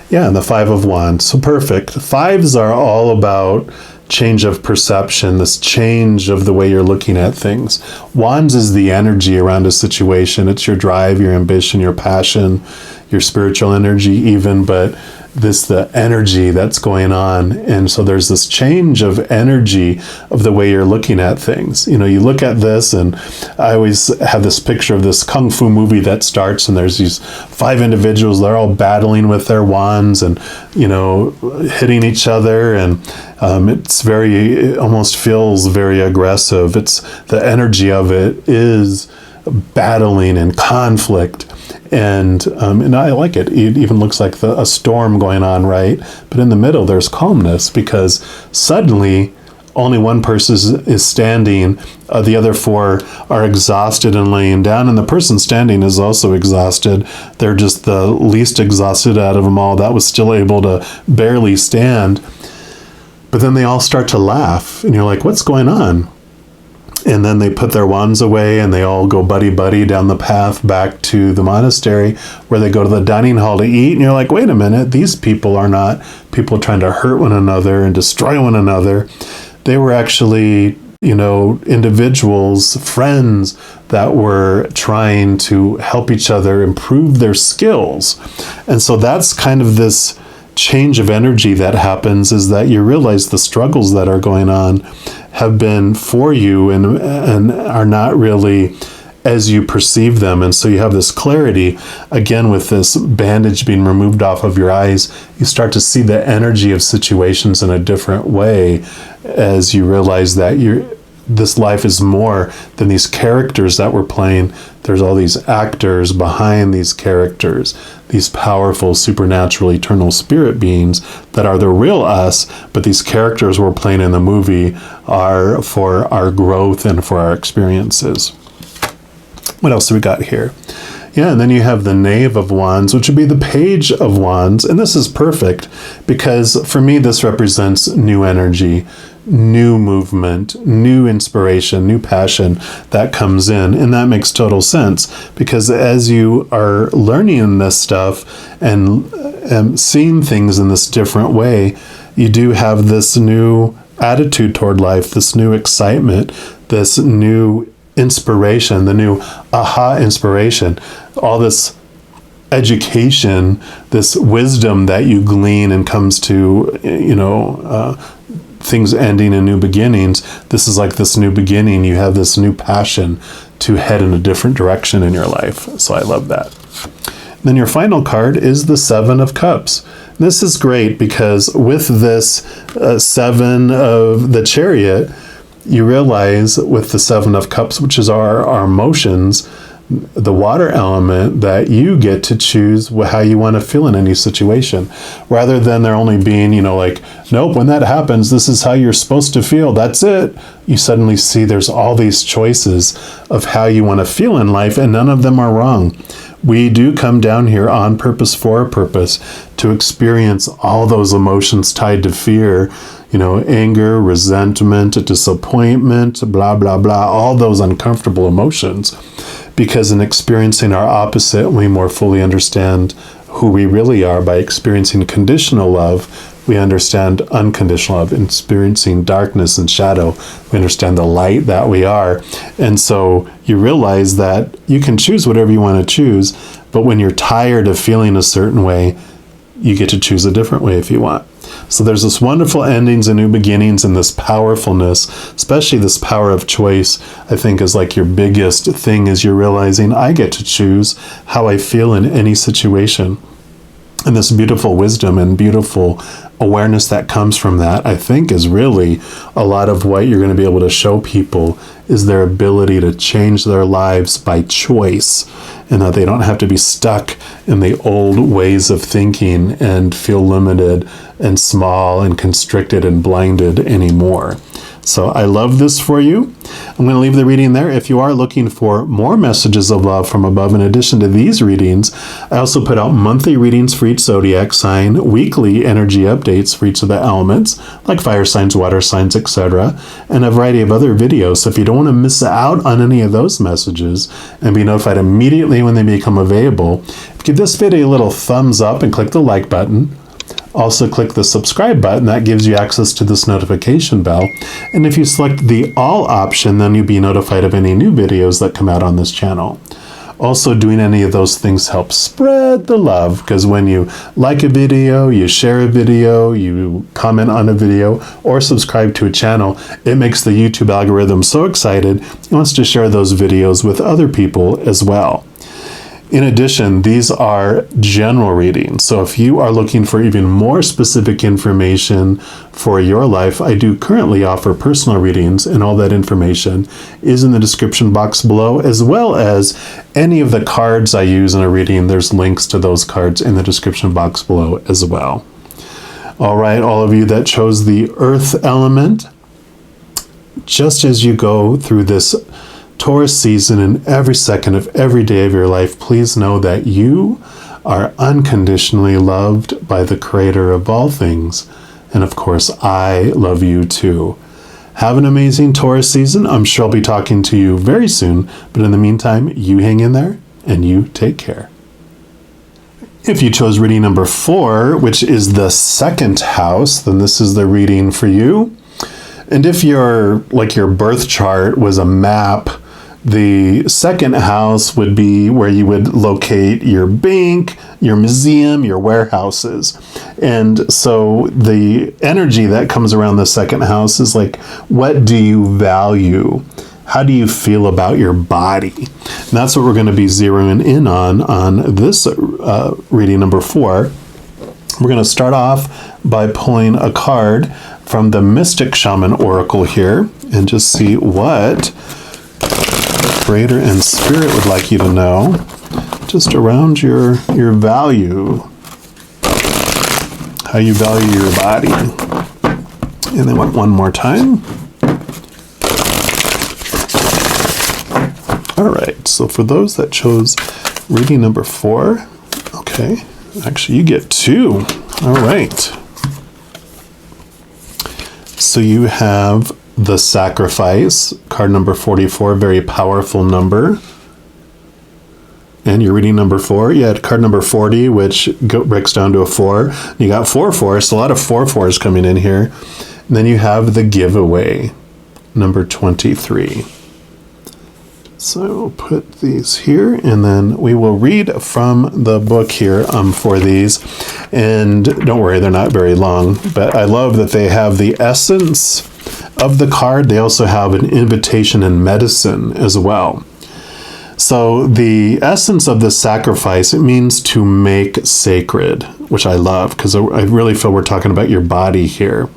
Yeah, and the 5 of Wands. So perfect. 5s are all about change of perception, this change of the way you're looking at things. Wands is the energy around a situation. It's your drive, your ambition, your passion, your spiritual energy even, but the energy that's going on. And so there's this change of energy of the way you're looking at things. You look at this, and I always have this picture of this kung fu movie that starts, and there's these 5 individuals, they're all battling with their wands and, hitting each other. And it almost feels very aggressive. The energy of it is battling and conflict. And I like it. It even looks like a storm going on, right? But in the middle, there's calmness, because suddenly only one person is standing. The other 4 are exhausted and laying down. And the person standing is also exhausted. They're just the least exhausted out of them all. That was still able to barely stand. But then they all start to laugh. And you're like, what's going on? And then they put their wands away and they all go buddy-buddy down the path back to the monastery, where they go to the dining hall to eat. And you're like, wait a minute, these people are not people trying to hurt one another and destroy one another. They were actually, individuals, friends that were trying to help each other improve their skills. And so that's kind of this change of energy that happens, is that you realize the struggles that are going on have been for you and are not really as you perceive them. And so you have this clarity, again, with this bandage being removed off of your eyes. You start to see the energy of situations in a different way, as you realize that this life is more than these characters that we're playing. There's all these actors behind these characters, these powerful, supernatural, eternal spirit beings that are the real us, but these characters we're playing in the movie are for our growth and for our experiences. What else do we got here? Yeah, and then you have the Knave of Wands, which would be the Page of Wands. And this is perfect because for me, this represents new energy, new movement, new inspiration, new passion that comes in. And that makes total sense, because as you are learning this stuff and seeing things in this different way, you do have this new attitude toward life, this new excitement, this new inspiration, the new aha inspiration, all this education, this wisdom that you glean and comes to, things ending in new beginnings. This is like this new beginning. You have this new passion to head in a different direction in your life. So I love that. Then your final card is the Seven of Cups. This is great because with this Seven of the Chariot, you realize with the Seven of Cups, which is our emotions, the water element, that you get to choose how you want to feel in any situation, rather than there only being, nope, when that happens, this is how you're supposed to feel. That's it. You suddenly see there's all these choices of how you want to feel in life, and none of them are wrong. We do come down here on purpose for a purpose to experience all those emotions tied to fear, anger, resentment, disappointment, blah, blah, blah, all those uncomfortable emotions. Because in experiencing our opposite, we more fully understand who we really are. By experiencing conditional love, we understand unconditional love. Experiencing darkness and shadow, we understand the light that we are. And so you realize that you can choose whatever you want to choose, but when you're tired of feeling a certain way, you get to choose a different way if you want. So there's this wonderful endings and new beginnings, and this powerfulness, especially this power of choice, I think is like your biggest thing, is you're realizing I get to choose how I feel in any situation. And this beautiful wisdom and beautiful awareness that comes from that, I think, is really a lot of what you're going to be able to show people, is their ability to change their lives by choice, and that they don't have to be stuck in the old ways of thinking and feel limited and small and constricted and blinded anymore. So I love this for you. I'm going to leave the reading there. If you are looking for more messages of love from above, in addition to these readings, I also put out monthly readings for each zodiac sign, weekly energy updates for each of the elements, like fire signs, water signs, etc., and a variety of other videos. So if you don't want to miss out on any of those messages and be notified immediately when they become available, give this video a little thumbs up and click the like button. Also click the subscribe button. That gives you access to this notification bell. And if you select the all option, then you'll be notified of any new videos that come out on this channel. Also, doing any of those things helps spread the love, because when you like a video, you share a video, you comment on a video, or subscribe to a channel, it makes the YouTube algorithm so excited it wants to share those videos with other people as well. In addition, these are general readings. So if you are looking for even more specific information for your life, I do currently offer personal readings, and all that information is in the description box below, as well as any of the cards I use in a reading. There's links to those cards in the description box below as well. All right, all of you that chose the earth element, just as you go through this Taurus season and every second of every day of your life, please know that you are unconditionally loved by the Creator of all things. And of course, I love you too. Have an amazing Taurus season. I'm sure I'll be talking to you very soon. But in the meantime, you hang in there and you take care. If you chose reading number 4, which is the second house, then this is the reading for you. And if your birth chart was a map, the second house would be where you would locate your bank, your museum, your warehouses. And so the energy that comes around the second house is like, what do you value? How do you feel about your body? And that's what we're going to be zeroing in on this reading number 4. We're going to start off by pulling a card from the Mystic Shaman Oracle here and just see what the Creator and Spirit would like you to know just around your value, how you value your body. And then one more time. All right, so for those that chose reading number 4, okay, actually you get 2. All right. So you have the Sacrifice, card number 44, very powerful number. And you're reading number 4. You had card number 40, which breaks down to a 4. You got 4 4s, so a lot of 4 4s coming in here. And then you have the Giveaway, number 23. So we'll put these here, and then we will read from the book here for these. And don't worry, they're not very long, but I love that they have the essence of the card. They also have an invitation and medicine as well. So the essence of the Sacrifice, it means to make sacred, which I love because I really feel we're talking about your body here.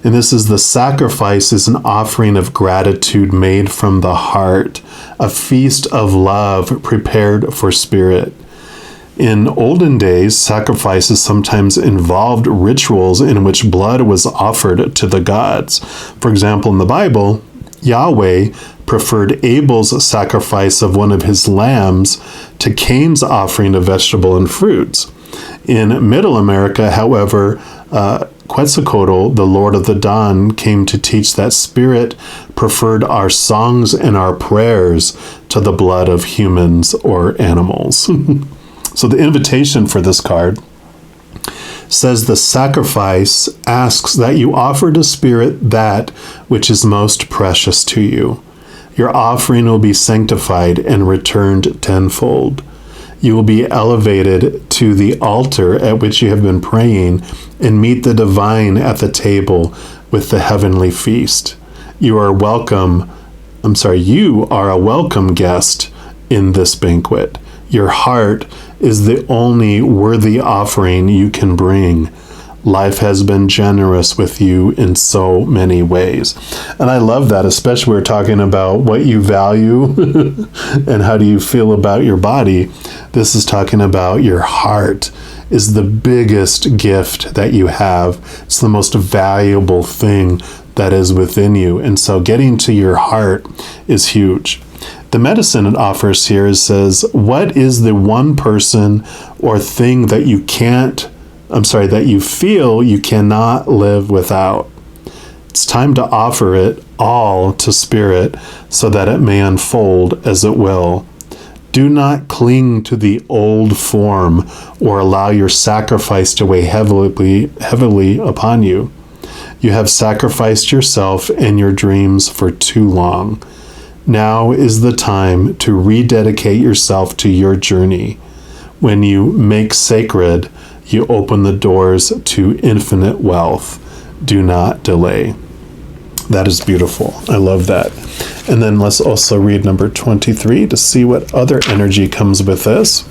And this is the sacrifice is an offering of gratitude made from the heart, a feast of love prepared for spirit. In olden days, sacrifices sometimes involved rituals in which blood was offered to the gods. For example, in the Bible, Yahweh preferred Abel's sacrifice of one of his lambs to Cain's offering of vegetable and fruits. In Middle America, however, Quetzalcoatl, the Lord of the Dawn, came to teach that Spirit preferred our songs and our prayers to the blood of humans or animals. So the invitation for this card says the sacrifice asks that you offer to Spirit that which is most precious to you. Your offering will be sanctified and returned tenfold. You will be elevated to the altar at which you have been praying and meet the divine at the table with the heavenly feast. You are a welcome guest in this banquet. Your heart is the only worthy offering you can bring. Life has been generous with you in so many ways. And I love that, especially we're talking about what you value and how do you feel about your body. This is talking about your heart is the biggest gift that you have. It's the most valuable thing that is within you. And so getting to your heart is huge. The medicine it offers here says, what is the one person or thing that that you feel you cannot live without? It's time to offer it all to Spirit so that it may unfold as it will. Do not cling to the old form or allow your sacrifice to weigh heavily upon you. You have sacrificed yourself and your dreams for too long. Now is the time to rededicate yourself to your journey. When you make sacred, you open the doors to infinite wealth. Do not delay. That is beautiful. I love that. And then let's also read number 23 to see what other energy comes with this.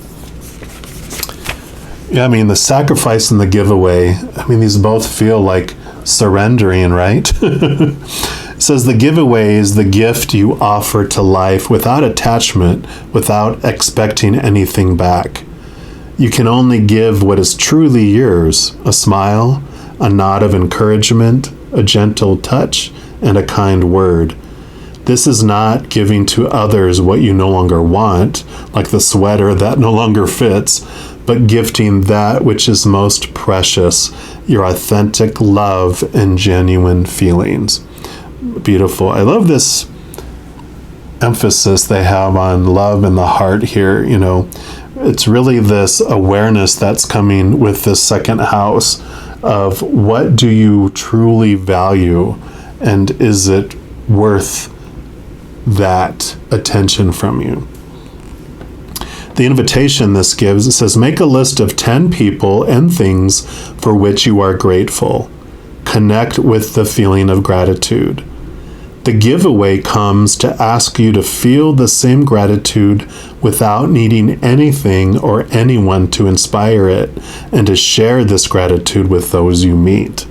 Yeah, the sacrifice and the giveaway, these both feel like surrendering, right? It says the giveaway is the gift you offer to life without attachment, without expecting anything back. You can only give what is truly yours, a smile, a nod of encouragement, a gentle touch, and a kind word. This is not giving to others what you no longer want, like the sweater that no longer fits, but gifting that which is most precious, your authentic love and genuine feelings. beautiful. I love this emphasis they have on love in the heart here. It's really this awareness that's coming with this second house of what do you truly value, and is it worth that attention from you? The invitation this gives, it says, make a list of 10 people and things for which you are grateful. Connect with the feeling of gratitude. The giveaway comes to ask you to feel the same gratitude without needing anything or anyone to inspire it, and to share this gratitude with those you meet.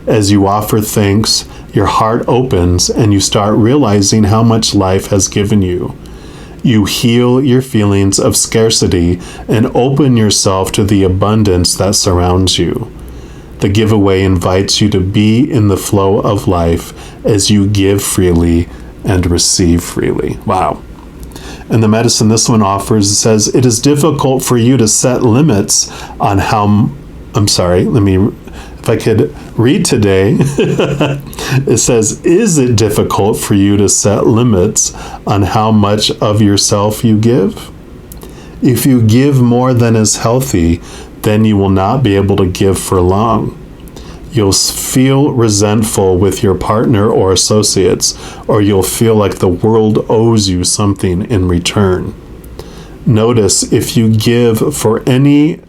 As you offer thanks, your heart opens and you start realizing how much life has given you. You heal your feelings of scarcity and open yourself to the abundance that surrounds you. The giveaway invites you to be in the flow of life as you give freely and receive freely. Wow. And the medicine this one offers, it says, it is difficult for you to set limits on how, if I could read today, it says, is it difficult for you to set limits on how much of yourself you give? If you give more than is healthy, then you will not be able to give for long. You'll feel resentful with your partner or associates, or you'll feel like the world owes you something in return. Notice if you give for any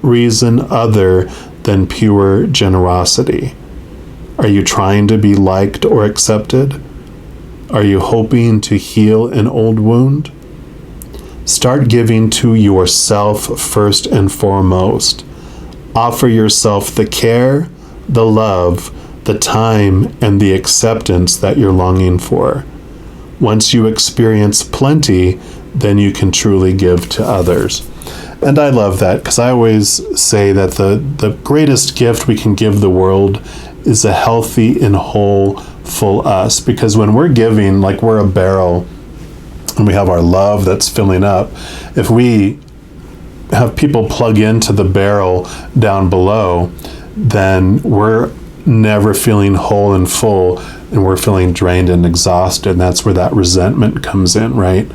reason other than pure generosity. Are you trying to be liked or accepted? Are you hoping to heal an old wound? Start giving to yourself first and foremost. Offer yourself the care, the love, the time, and the acceptance that you're longing for. Once you experience plenty, then you can truly give to others. And I love that, because I always say that the greatest gift we can give the world is a healthy and whole, full us. Because when we're giving, like we're a barrel, and we have our love that's filling up, if we have people plug into the barrel down below, then we're never feeling whole and full, and we're feeling drained and exhausted. And that's where that resentment comes in, right?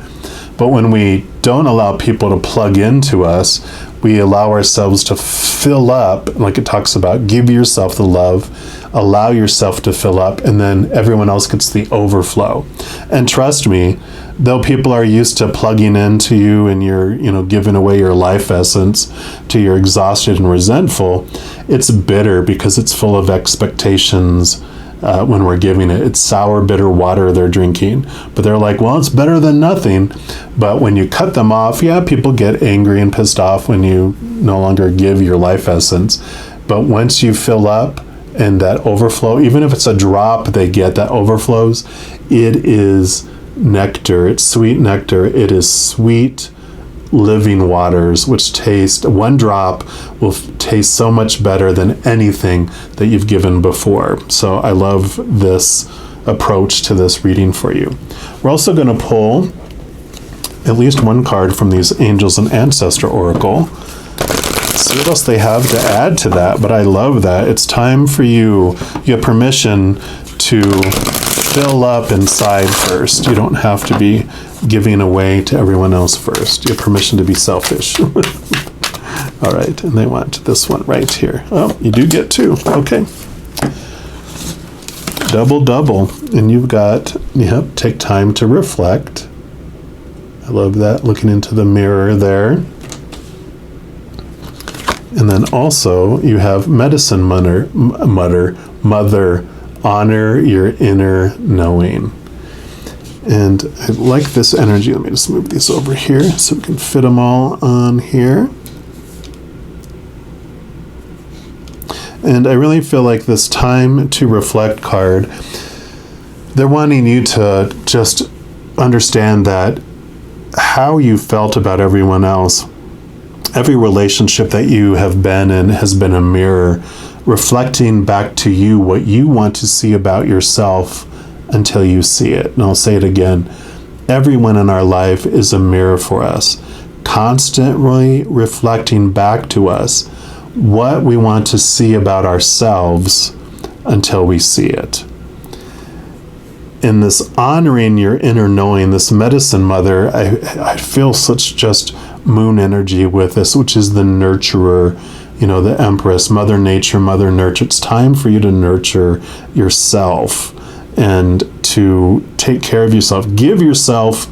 But when we don't allow people to plug into us, we allow ourselves to fill up, like it talks about, give yourself the love, allow yourself to fill up, and then everyone else gets the overflow. And trust me, though people are used to plugging into you and you're, giving away your life essence to you're exhausted and resentful, it's bitter because it's full of expectations. When we're giving it, it's sour, bitter water they're drinking. But they're like, well, it's better than nothing. But when you cut them off, people get angry and pissed off when you no longer give your life essence. But once you fill up and that overflow, even if it's a drop they get that overflows, it is nectar. It's sweet nectar. It is sweet living waters, which one drop will taste so much better than anything that you've given before. So I love this approach to this reading for you. We're also going to pull at least one card from these Angels and Ancestor Oracle. See what else they have to add to that, but I love that. It's time for you. You have permission to fill up inside first. You don't have to be giving away to everyone else first. You have permission to be selfish. All right, and they want this one right here. Oh, you do get two. Okay. Double. And you've got, take time to reflect. I love that, looking into the mirror there. And then also you have Medicine Mother, honor your inner knowing. And I like this energy. Let me just move these over here so we can fit them all on here. And I really feel like this time to reflect card, they're wanting you to just understand that how you felt about everyone else, every relationship that you have been in has been a mirror reflecting back to you what you want to see about yourself until you see it. And I'll say it again. Everyone in our life is a mirror for us, constantly reflecting back to us what we want to see about ourselves until we see it. in this honoring your inner knowing, this medicine mother, I feel such just moon energy with this, which is the nurturer, the Empress, Mother Nature, Mother Nurture. It's time for you to nurture yourself and to take care of yourself. Give yourself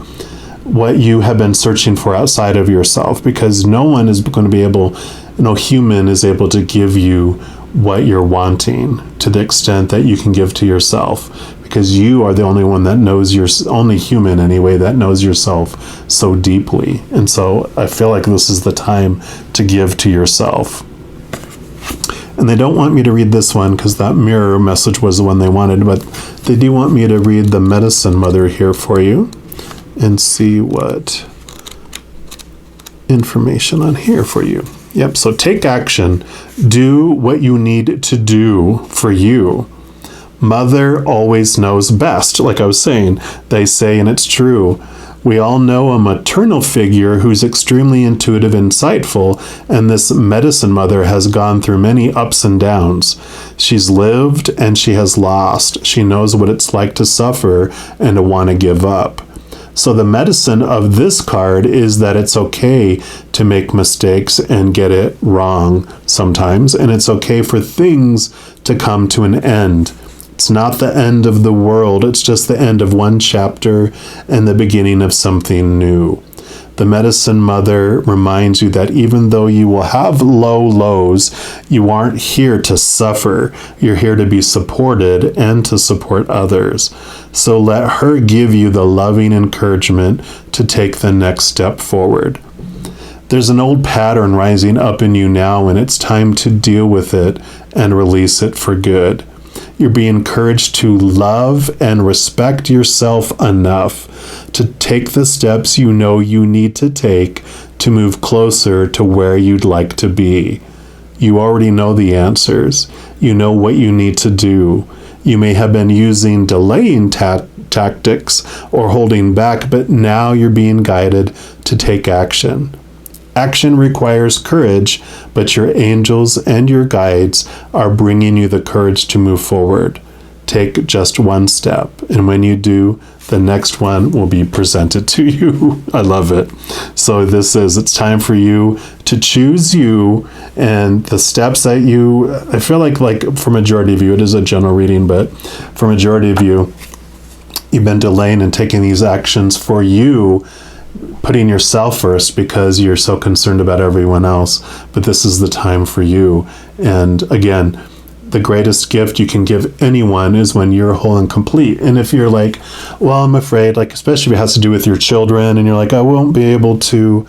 what you have been searching for outside of yourself, because no one is going to be able, no human is able to give you what you're wanting to the extent that you can give to yourself, because you are the only one that knows only human anyway, that knows yourself so deeply. And so I feel like this is the time to give to yourself. And they don't want me to read this one because that mirror message was the one they wanted, but they do want me to read the medicine mother here for you and see what information on here for you. Yep, so take action. Do what you need to do for you. Mother always knows best. Like I was saying, they say, and it's true, we all know a maternal figure who's extremely intuitive, insightful, and this medicine mother has gone through many ups and downs. She's lived and she has lost. She knows what it's like to suffer and to want to give up. So the medicine of this card is that it's okay to make mistakes and get it wrong sometimes, and it's okay for things to come to an end. It's not the end of the world, it's just the end of one chapter and the beginning of something new. The medicine mother reminds you that even though you will have low lows, you aren't here to suffer. You're here to be supported and to support others. So let her give you the loving encouragement to take the next step forward. There's an old pattern rising up in you now, and it's time to deal with it and release it for good. You're being encouraged to love and respect yourself enough to take the steps you know you need to take to move closer to where you'd like to be. You already know the answers. You know what you need to do. You may have been using delaying tactics or holding back, but now you're being guided to take action. Action requires courage, but your angels and your guides are bringing you the courage to move forward. Take just one step, and when you do, the next one will be presented to you. I love it. So it's time for you to choose you, and the steps that I feel like for majority of you, it is a general reading, but for majority of you, you've been delaying and taking these actions for you, putting yourself first because you're so concerned about everyone else. But this is the time for you. And again, the greatest gift you can give anyone is when you're whole and complete. And if you're like, well, I'm afraid, especially if it has to do with your children, and you're like, I won't be able to,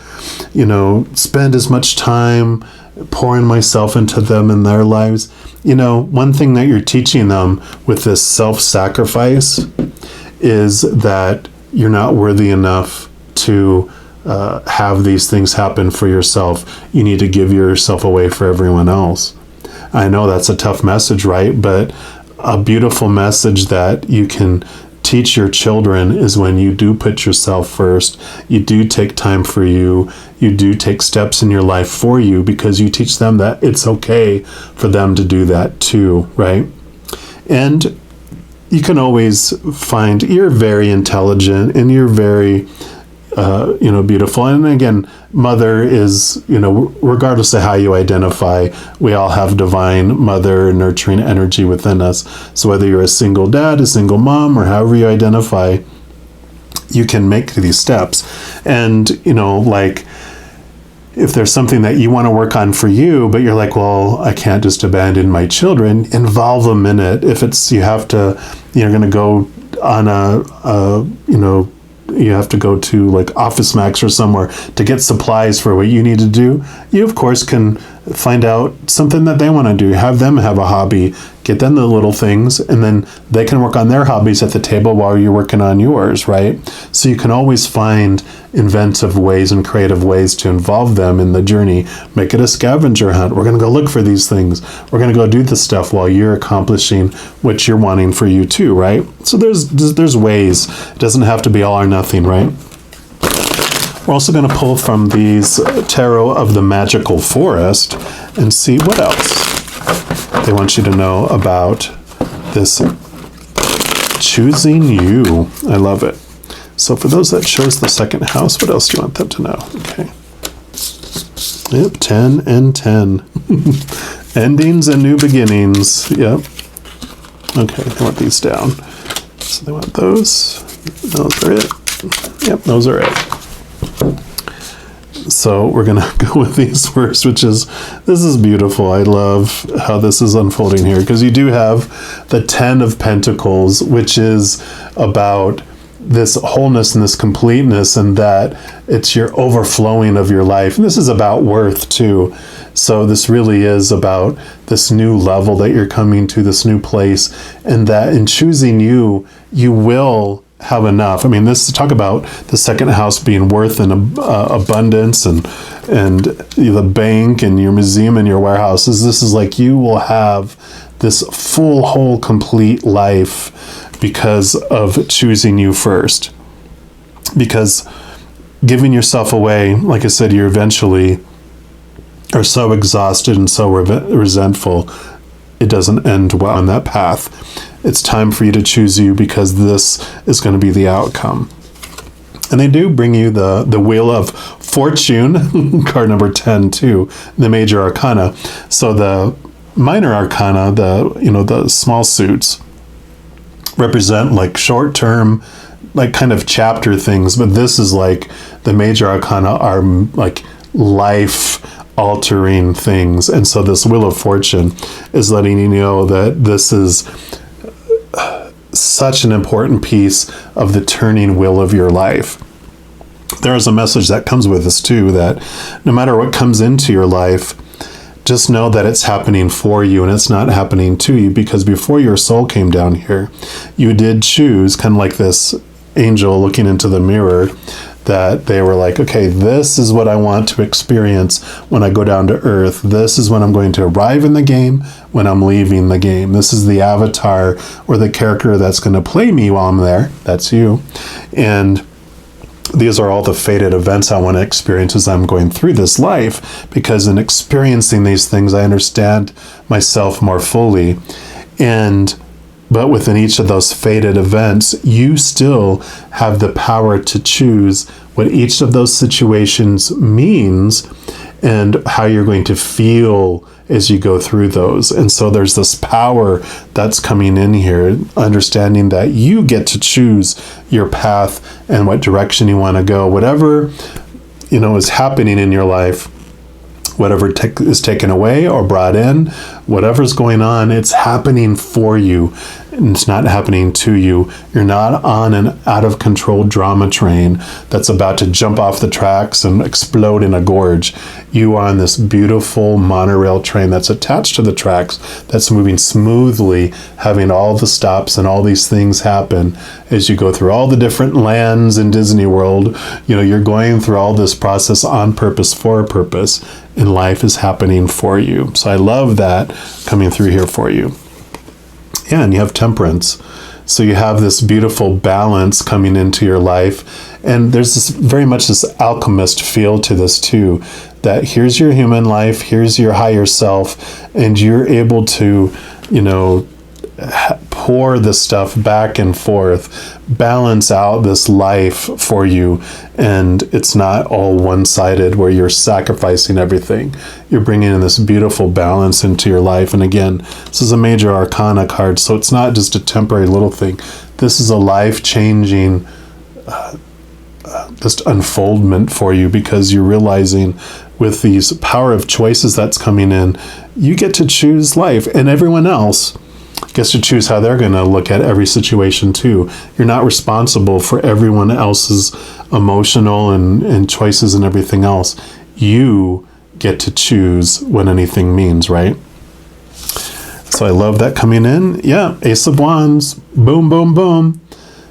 spend as much time pouring myself into them and their lives. One thing that you're teaching them with this self-sacrifice is that you're not worthy enough to have these things happen for yourself. You need to give yourself away for everyone else. I know that's a tough message, right? But a beautiful message that you can teach your children is when you do put yourself first, you do take time for you, you do take steps in your life for you, because you teach them that it's okay for them to do that too, right? And you can always find, you're very intelligent and you're very beautiful. And again, mother is, regardless of how you identify, we all have divine mother nurturing energy within us. So whether you're a single dad, a single mom, or however you identify, you can make these steps. And, if there's something that you want to work on for you, but you're like, well, I can't just abandon my children, involve them in it. If it's, you're going to go on you have to go to Office Max or somewhere to get supplies for what you need to do, you of course can find out something that they want to do. Have them have a hobby, get them the little things, and then they can work on their hobbies at the table while you're working on yours, right? So you can always find inventive ways and creative ways to involve them in the journey. Make it a scavenger hunt. We're going to go look for these things. We're going to go do the stuff while you're accomplishing what you're wanting for you too, right? So there's ways. It doesn't have to be all or nothing, right? We're also going to pull from these Tarot of the Magical Forest and see what else they want you to know about this choosing you. I love it. So for those that chose the second house, what else do you want them to know? Okay. Yep, 10 and 10. Endings and new beginnings. Yep. Okay, they want these down. So they want those. Those are it. Yep, those are it. So we're going to go with these first, which is, this is beautiful. I love how this is unfolding here, because you do have the 10 of Pentacles, which is about this wholeness and this completeness, and that it's your overflowing of your life. And this is about worth too. So this really is about this new level that you're coming to, this new place, and that in choosing you, you will have enough. I mean, this talk about the second house being worth and abundance, and the bank and your museum and your warehouses. This is like you will have this full, whole, complete life because of choosing you first. Because giving yourself away, like I said, you eventually are so exhausted and so resentful, it doesn't end well on that path. It's time for you to choose you, because this is going to be the outcome. And they do bring you the Wheel of Fortune, card number 10 too, the major arcana. So the minor arcana, the small suits, represent like short-term, like kind of chapter things, but this is like the major arcana are like life-altering things. And so this Wheel of Fortune is letting you know that this is such an important piece of the turning wheel of your life. There is a message that comes with this too, that no matter what comes into your life, just know that it's happening for you and it's not happening to you, because before your soul came down here, you did choose, kind of like this angel looking into the mirror, that they were like, okay, this is what I want to experience when I go down to earth. This is when I'm going to arrive in the game, when I'm leaving the game. This is the avatar or the character that's going to play me while I'm there. That's you. And these are all the fated events I want to experience as I'm going through this life, because in experiencing these things, I understand myself more fully. But within each of those fated events, you still have the power to choose what each of those situations means and how you're going to feel as you go through those. And so there's this power that's coming in here, understanding that you get to choose your path and what direction you want to go. Whatever, is happening in your life, whatever is taken away or brought in, whatever's going on, it's happening for you. And it's not happening to you. You're not on an out of control drama train that's about to jump off the tracks and explode in a gorge. You are on this beautiful monorail train that's attached to the tracks, that's moving smoothly, having all the stops and all these things happen as you go through all the different lands in Disney World. You're going through all this process on purpose, for a purpose, and life is happening for you. So I love that coming through here for you. Yeah, and you have Temperance. So you have this beautiful balance coming into your life. And there's this very much this alchemist feel to this too, that here's your human life, here's your higher self, and you're able to, pour the stuff back and forth, balance out this life for you. And it's not all one-sided where you're sacrificing everything. You're bringing in this beautiful balance into your life. And again, this is a major arcana card, so it's not just a temporary little thing. This is a life-changing just unfoldment for you, because you're realizing with these power of choices that's coming in, you get to choose life, and everyone else gets to choose how they're going to look at every situation too. You're not responsible for everyone else's emotional and choices and everything else. You get to choose what anything means, right? So I love that coming in. Yeah, Ace of Wands. Boom, boom, boom.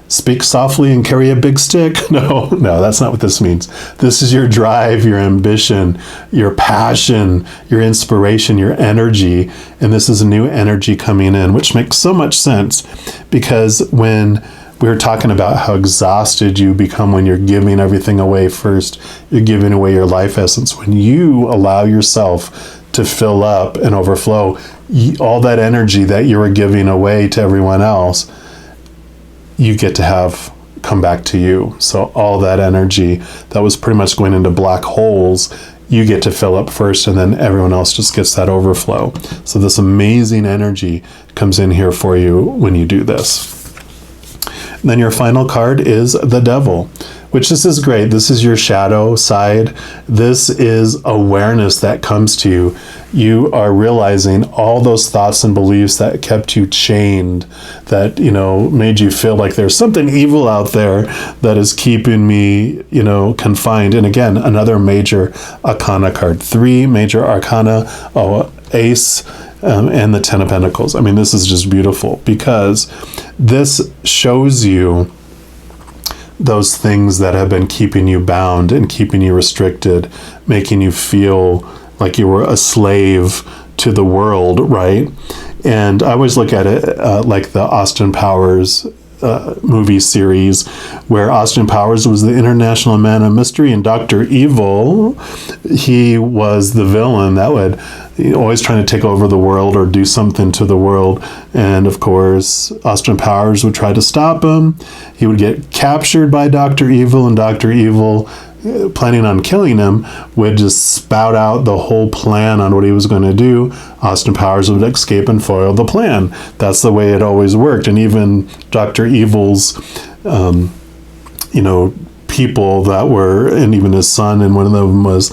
Speak softly and carry a big stick. No, that's not what this means. This is your drive, your ambition, your passion, your inspiration, your energy. And this is a new energy coming in, which makes so much sense, because when we were talking about how exhausted you become when you're giving everything away first, you're giving away your life essence. When you allow yourself to fill up and overflow, all that energy that you were giving away to everyone else, you get to have come back to you. So all that energy that was pretty much going into black holes, you get to fill up first, and then everyone else just gets that overflow. So this amazing energy comes in here for you when you do this. And then your final card is the Devil, which this is great. This is your shadow side. This is awareness that comes to you. You are realizing all those thoughts and beliefs that kept you chained, that, made you feel like there's something evil out there that is keeping me, confined. And again, another major arcana card. 3 major arcana, Ace, and the 10 of Pentacles. I mean, this is just beautiful because this shows you those things that have been keeping you bound and keeping you restricted, making you feel like you were a slave to the world, right? And I always look at it like the Austin Powers movie series, where Austin Powers was the international man of mystery, and Dr. Evil, he was the villain that would always trying to take over the world or do something to the world. And of course, Austin Powers would try to stop him. He would get captured by Dr. Evil, and Dr. Evil, planning on killing him, would just spout out the whole plan on what he was going to do. Austin Powers would escape and foil the plan. That's the way it always worked. And even Dr. Evil's, people that were, and even his son, and one of them was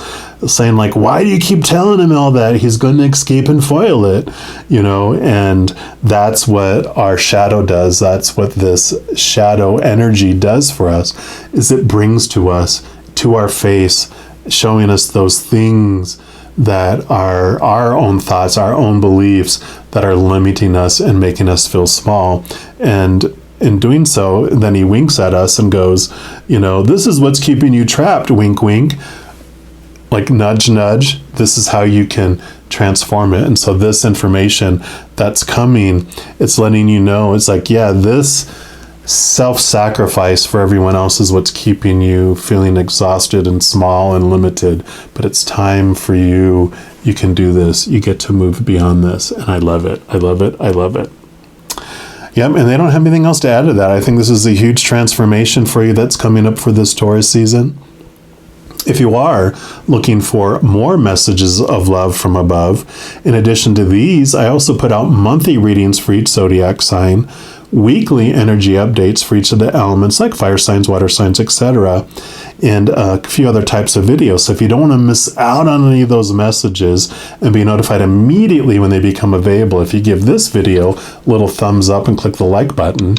saying, like, why do you keep telling him all that? He's going to escape and foil it, and that's what our shadow does. That's what this shadow energy does for us, is it brings to us, to our face, showing us those things that are our own thoughts, our own beliefs that are limiting us and making us feel small. And in doing so, then he winks at us and goes, this is what's keeping you trapped, wink, wink. Like nudge, nudge, this is how you can transform it. And so this information that's coming, it's letting you know, it's like, yeah, this self-sacrifice for everyone else is what's keeping you feeling exhausted and small and limited. But it's time for you. You can do this. You get to move beyond this. And I love it. I love it. I love it. Yep, and they don't have anything else to add to that. I think this is a huge transformation for you that's coming up for this Taurus season. If you are looking for more messages of love from above, in addition to these, I also put out monthly readings for each zodiac sign, weekly energy updates for each of the elements like fire signs, water signs, etc., and a few other types of videos. So if you don't want to miss out on any of those messages and be notified immediately when they become available, if you give this video a little thumbs up and click the like button,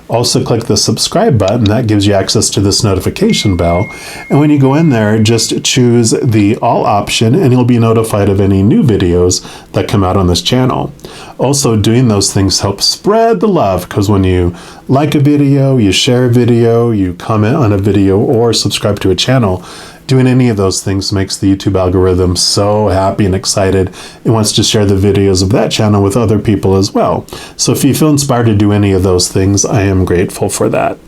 also click the subscribe button, that gives you access to this notification bell. And when you go in there, just choose the all option and you'll be notified of any new videos that come out on this channel. Also, doing those things helps spread the love, because when you like a video, you share a video, you comment on a video, or subscribe to a channel, doing any of those things makes the YouTube algorithm so happy and excited. It wants to share the videos of that channel with other people as well. So if you feel inspired to do any of those things, I am grateful for that.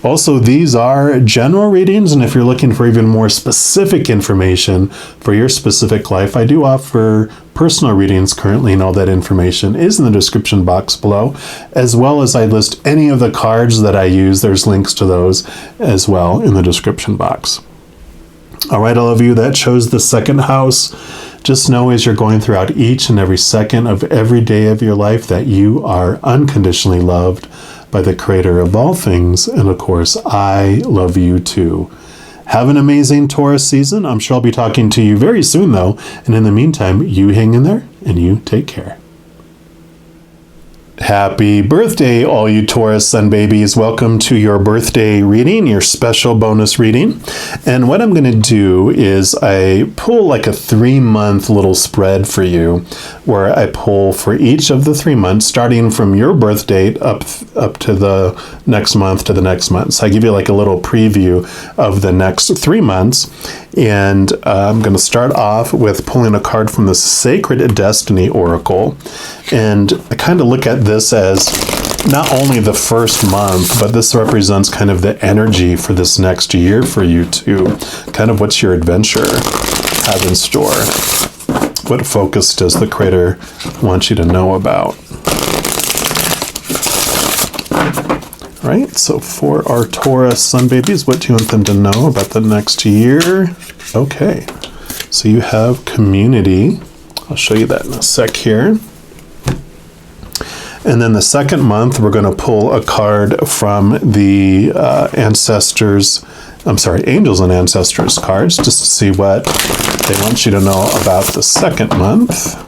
Also, these are general readings, and if you're looking for even more specific information for your specific life, I do offer personal readings currently, and all that information is in the description box below, as well as I list any of the cards that I use. There's links to those as well in the description box. All right, all of you that chose the second house, just know as you're going throughout each and every second of every day of your life that you are unconditionally loved by the Creator of all things. And of course, I love you too. Have an amazing Taurus season. I'm sure I'll be talking to you very soon, though. And in the meantime, you hang in there and you take care. Happy birthday, all you Taurus sun babies. Welcome to your birthday reading, your special bonus reading. And what I'm going to do is I pull like a 3-month little spread for you, where I pull for each of the 3 months, starting from your birth date up to the next month to the next month. So I give you like a little preview of the next 3 months. And I'm going to start off with pulling a card from the Sacred Destiny Oracle. And I kind of look at this as not only the first month, but this represents kind of the energy for this next year for you too. Kind of what's your adventure have in store? What focus does the Creator want you to know about? All right, so for our Taurus sun babies, what do you want them to know about the next year? Okay, so you have community. I'll show you that in a sec here. And then the second month, we're going to pull a card from the Angels and Ancestors cards, just to see what they want you to know about the second month.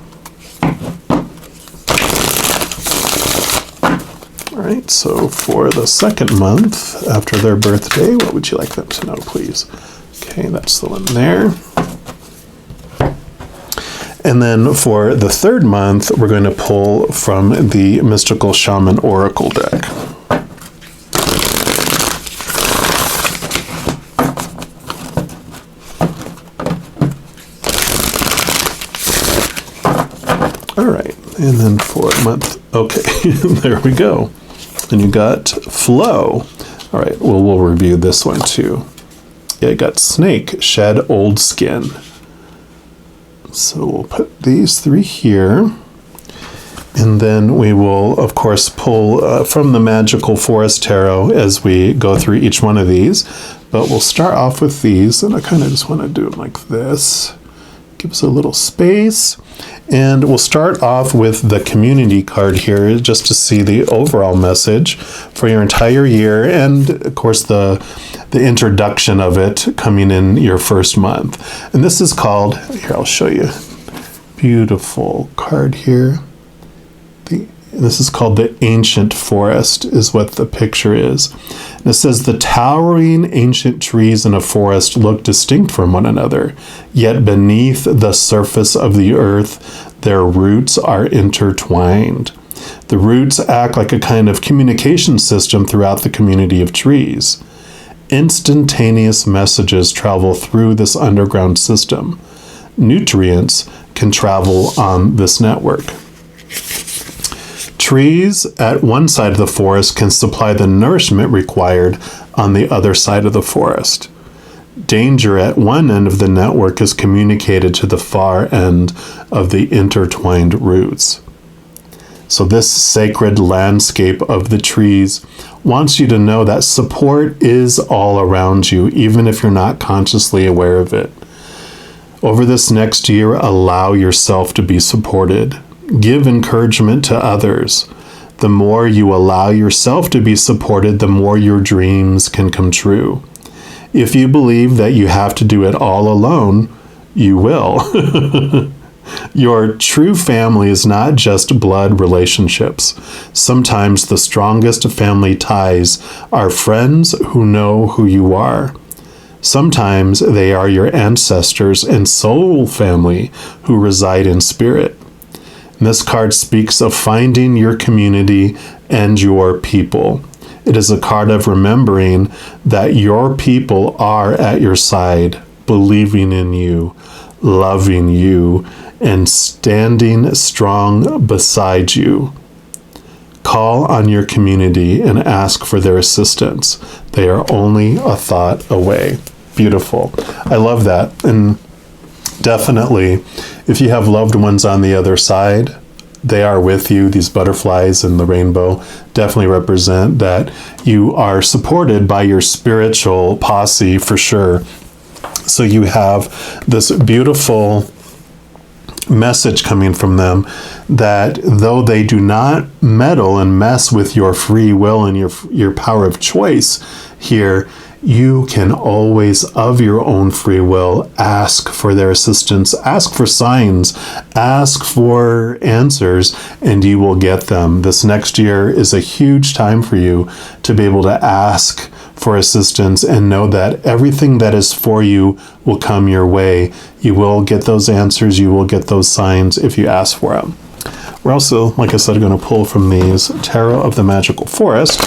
All right, so for the second month after their birthday, what would you like them to know, please? Okay, that's the one there. And then for the third month, we're going to pull from the Mystical Shaman Oracle deck. All right, and then for month, okay, there we go. And you got Flow. All right, well, we'll review this one too. Yeah, you got Snake, Shed Old Skin. So we'll put these three here. And then we will, of course, pull from the Magical Forest Tarot as we go through each one of these. But we'll start off with these, and I kind of just want to do it like this. Give us a little space. And we'll start off with the community card here just to see the overall message for your entire year, and of course the introduction of it coming in your first month. And this is called, here I'll show you, beautiful card here. This is called the Ancient Forest, is what the picture is. And it says, the towering ancient trees in a forest look distinct from one another, yet beneath the surface of the earth, their roots are intertwined. The roots act like a kind of communication system throughout the community of trees. Instantaneous messages travel through this underground system. Nutrients can travel on this network. Trees at one side of the forest can supply the nourishment required on the other side of the forest. Danger at one end of the network is communicated to the far end of the intertwined roots. So this sacred landscape of the trees wants you to know that support is all around you, even if you're not consciously aware of it. Over this next year, allow yourself to be supported. Give encouragement to others. The more you allow yourself to be supported, the more your dreams can come true. If you believe that you have to do it all alone, you will. Your true family is not just blood relationships. Sometimes the strongest family ties are friends who know who you are. Sometimes they are your ancestors and soul family who reside in spirit. This card speaks of finding your community and your people. It is a card of remembering that your people are at your side, believing in you, loving you, and standing strong beside you. Call on your community and ask for their assistance. They are only a thought away. Beautiful. I love that. And definitely, if you have loved ones on the other side, they are with you. These butterflies and the rainbow definitely represent that you are supported by your spiritual posse for sure. So you have this beautiful message coming from them that though they do not meddle and mess with your free will and your power of choice here, you can always, of your own free will, ask for their assistance, ask for signs, ask for answers, and you will get them. This next year is a huge time for you to be able to ask for assistance and know that everything that is for you will come your way. You will get those answers, you will get those signs if you ask for them. We're also, like I said, going to pull from these Tarot of the Magical Forest.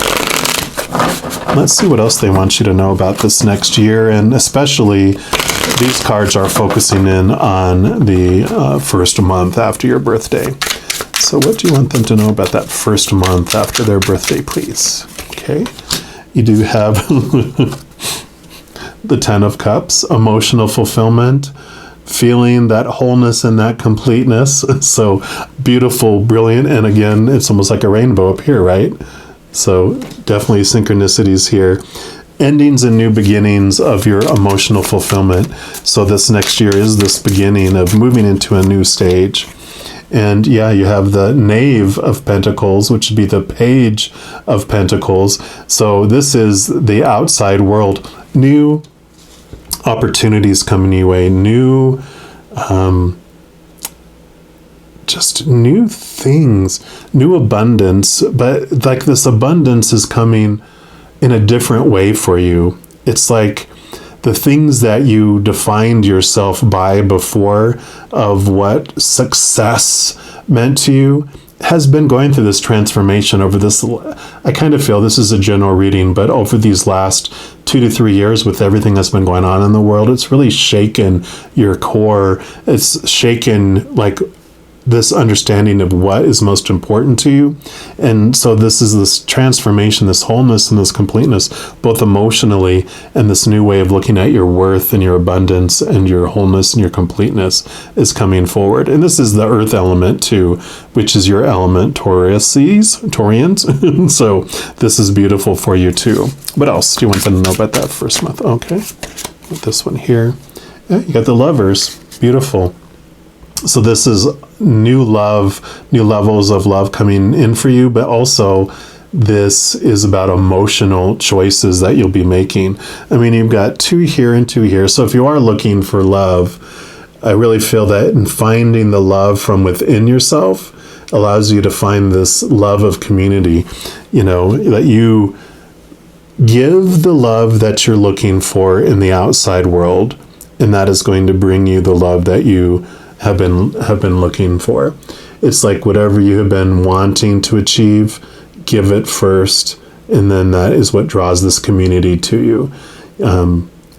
Let's see what else they want you to know about this next year, and especially these cards are focusing in on the first month after your birthday. So what do you want them to know about that first month after their birthday, please? Okay, you do have the Ten of Cups, emotional fulfillment, feeling that wholeness and that completeness. So beautiful, brilliant, and again, it's almost like a rainbow up here, right? So definitely synchronicities here. Endings and new beginnings of your emotional fulfillment. So this next year is this beginning of moving into a new stage. And yeah, you have the Knave of Pentacles, which would be the Page of Pentacles. So this is the outside world. New opportunities coming your way. New, just new things. New abundance. But like this abundance is coming in a different way for you. It's like the things that you defined yourself by before of what success meant to you has been going through this transformation over this. I kind of feel this is a general reading, but over these last 2 to 3 years with everything that's been going on in the world, it's really shaken your core. It's shaken like this understanding of what is most important to you. And so this is this transformation, this wholeness and this completeness, both emotionally and this new way of looking at your worth and your abundance and your wholeness and your completeness is coming forward. And this is the earth element too, which is your element, Taurians. So this is beautiful for you too. What else do you want them to know about that first month? Okay, with this one here. Yeah, you got the Lovers. Beautiful. So this is new love, new levels of love coming in for you, but also this is about emotional choices that you'll be making. I mean, you've got 2 here and 2 here. So if you are looking for love, I really feel that in finding the love from within yourself allows you to find this love of community, that you give the love that you're looking for in the outside world, and that is going to bring you the love that you have been looking for. It's like whatever you have been wanting to achieve, give it first, and then that is what draws this community to you.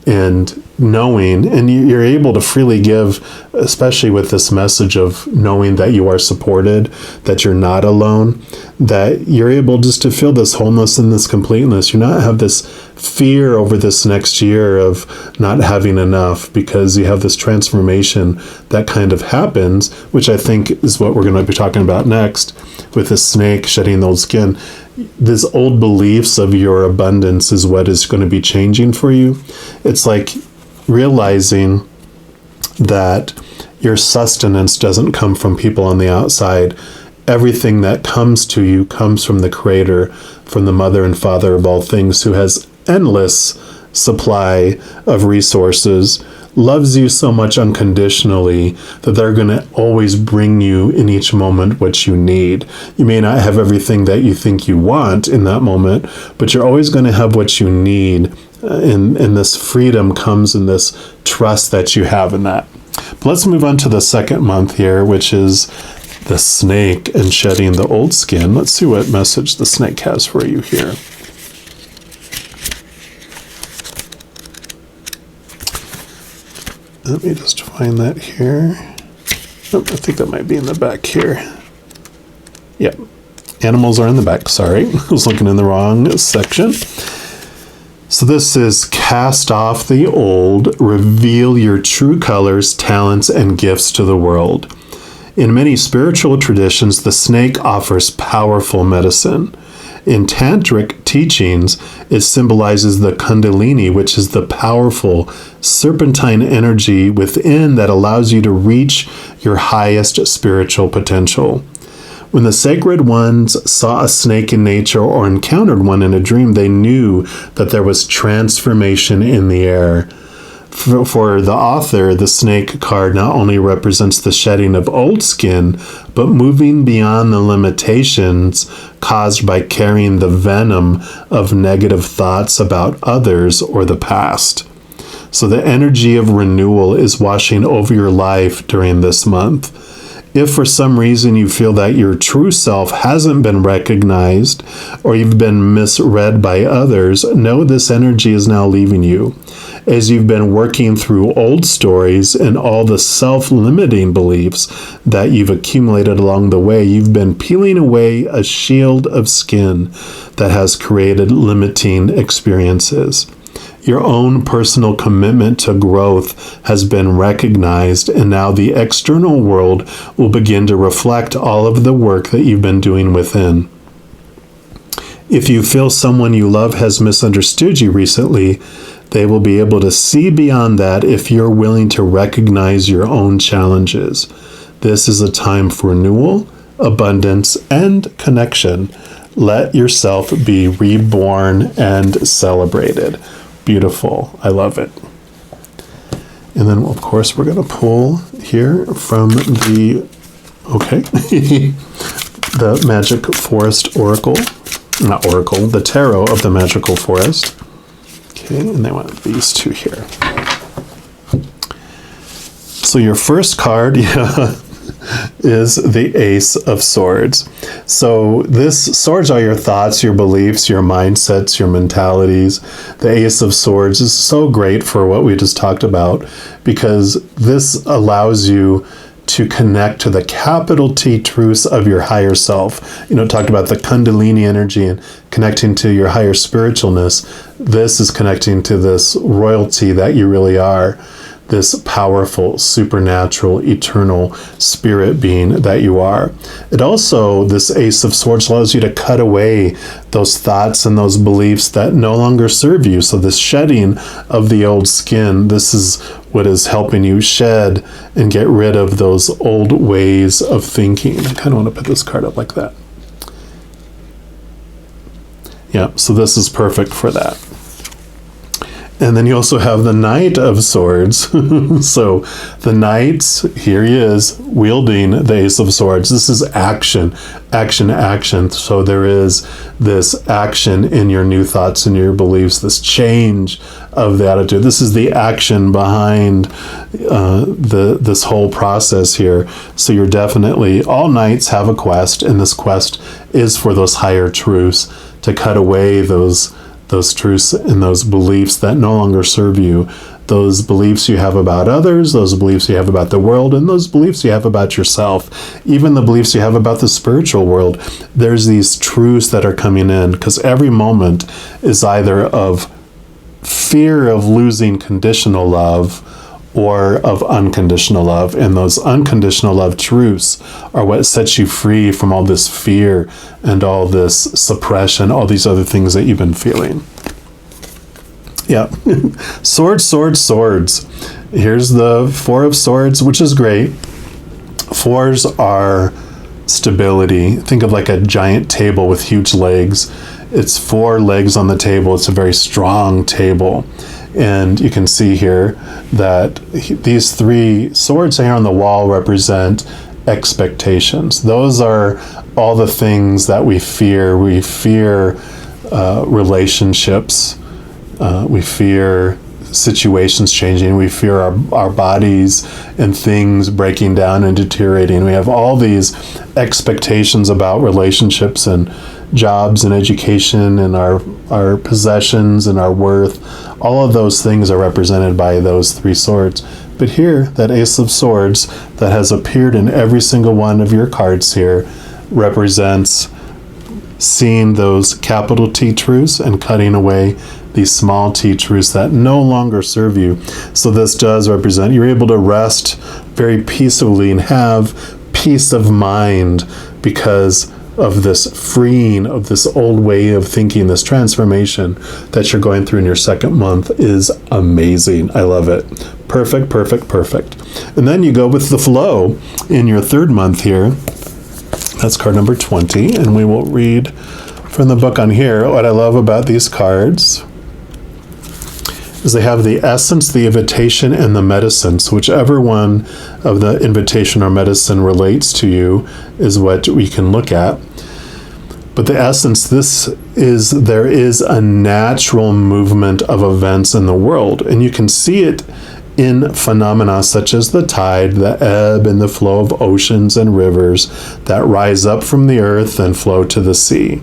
And knowing, and you're able to freely give, especially with this message of knowing that you are supported, that you're not alone, that you're able just to feel this wholeness and this completeness. You not have this fear over this next year of not having enough, because you have this transformation that kind of happens, which I think is what we're going to be talking about next with the snake shedding the old skin. These old beliefs of your abundance is what is going to be changing for you. It's like realizing that your sustenance doesn't come from people on the outside. Everything that comes to you comes from the Creator, from the Mother and Father of all things, who has endless supply of resources, loves you so much unconditionally that they're going to always bring you in each moment what you need. You may not have everything that you think you want in that moment, but you're always going to have what you need. And this freedom comes in this trust that you have in that. But let's move on to the second month here, which is the snake and shedding the old skin. Let's see what message the snake has for you here. Let me just find that here. Oh, I think that might be in the back here. Yep. Animals are in the back. Sorry. I was looking in the wrong section. So this is cast off the old, reveal your true colors, talents, and gifts to the world. In many spiritual traditions, the snake offers powerful medicine. In tantric teachings, it symbolizes the kundalini, which is the powerful serpentine energy within that allows you to reach your highest spiritual potential. When the sacred ones saw a snake in nature or encountered one in a dream, they knew that there was transformation in the air. For the author, the snake card not only represents the shedding of old skin, but moving beyond the limitations caused by carrying the venom of negative thoughts about others or the past. So the energy of renewal is washing over your life during this month. If for some reason you feel that your true self hasn't been recognized or you've been misread by others, know this energy is now leaving you. As you've been working through old stories and all the self-limiting beliefs that you've accumulated along the way, you've been peeling away a shield of skin that has created limiting experiences. Your own personal commitment to growth has been recognized, and now the external world will begin to reflect all of the work that you've been doing within. If you feel someone you love has misunderstood you recently, they will be able to see beyond that if you're willing to recognize your own challenges. This is a time for renewal, abundance, and connection. Let yourself be reborn and celebrated. Beautiful. I love it. And then, of course, we're going to pull here from the Magic Forest Oracle. Not Oracle, the Tarot of the Magical Forest. Okay, and they want these two here. So your first card, is the Ace of Swords. So swords are your thoughts, your beliefs, your mindsets, your mentalities. The Ace of Swords is so great for what we just talked about, because this allows you to connect to the capital T truths of your higher self. Talked about the Kundalini energy and connecting to your higher spiritualness. This is connecting to this royalty that you really are, this powerful, supernatural, eternal spirit being that you are. It also, this Ace of Swords allows you to cut away those thoughts and those beliefs that no longer serve you. So this shedding of the old skin, this is what is helping you shed and get rid of those old ways of thinking. I kind of want to put this card up like that. Yeah, so this is perfect for that. And then you also have the Knight of Swords. So the Knight, here he is, wielding the Ace of Swords. This is action, action, action. So there is this action in your new thoughts and your beliefs, this change of the attitude. This is the action behind this whole process here. So you're definitely, all knights have a quest, and this quest is for those higher truths, to cut away those truths and those beliefs that no longer serve you, those beliefs you have about others, those beliefs you have about the world, and those beliefs you have about yourself, even the beliefs you have about the spiritual world. There's these truths that are coming in, because every moment is either of fear of losing conditional love or of unconditional love. And those unconditional love truths are what sets you free from all this fear and all this suppression, all these other things that you've been feeling. Yeah. Swords, swords, swords. Here's the Four of Swords, which is great. Fours are stability. Think of like a giant table with huge legs. It's four legs on the table. It's a very strong table. And you can see here that these three swords here on the wall represent expectations. Those are all the things that we fear. We fear relationships. We fear situations changing. We fear our bodies and things breaking down and deteriorating. We have all these expectations about relationships and jobs and education and our possessions and our worth. All of those things are represented by those three swords. But here, that Ace of Swords that has appeared in every single one of your cards here represents seeing those capital T truths and cutting away these small t truths that no longer serve you. So this does represent you're able to rest very peacefully and have peace of mind because of this freeing of this old way of thinking. This transformation that you're going through in your second month is amazing. I love it. Perfect, perfect, perfect. And then you go with the flow in your third month here. That's card number 20, and we will read from the book on here. What I love about these cards is they have the essence, the invitation, and the medicine. So whichever one of the invitation or medicine relates to you is what we can look at. But the essence, there is a natural movement of events in the world, and you can see it in phenomena such as the tide, the ebb and the flow of oceans and rivers that rise up from the earth and flow to the sea.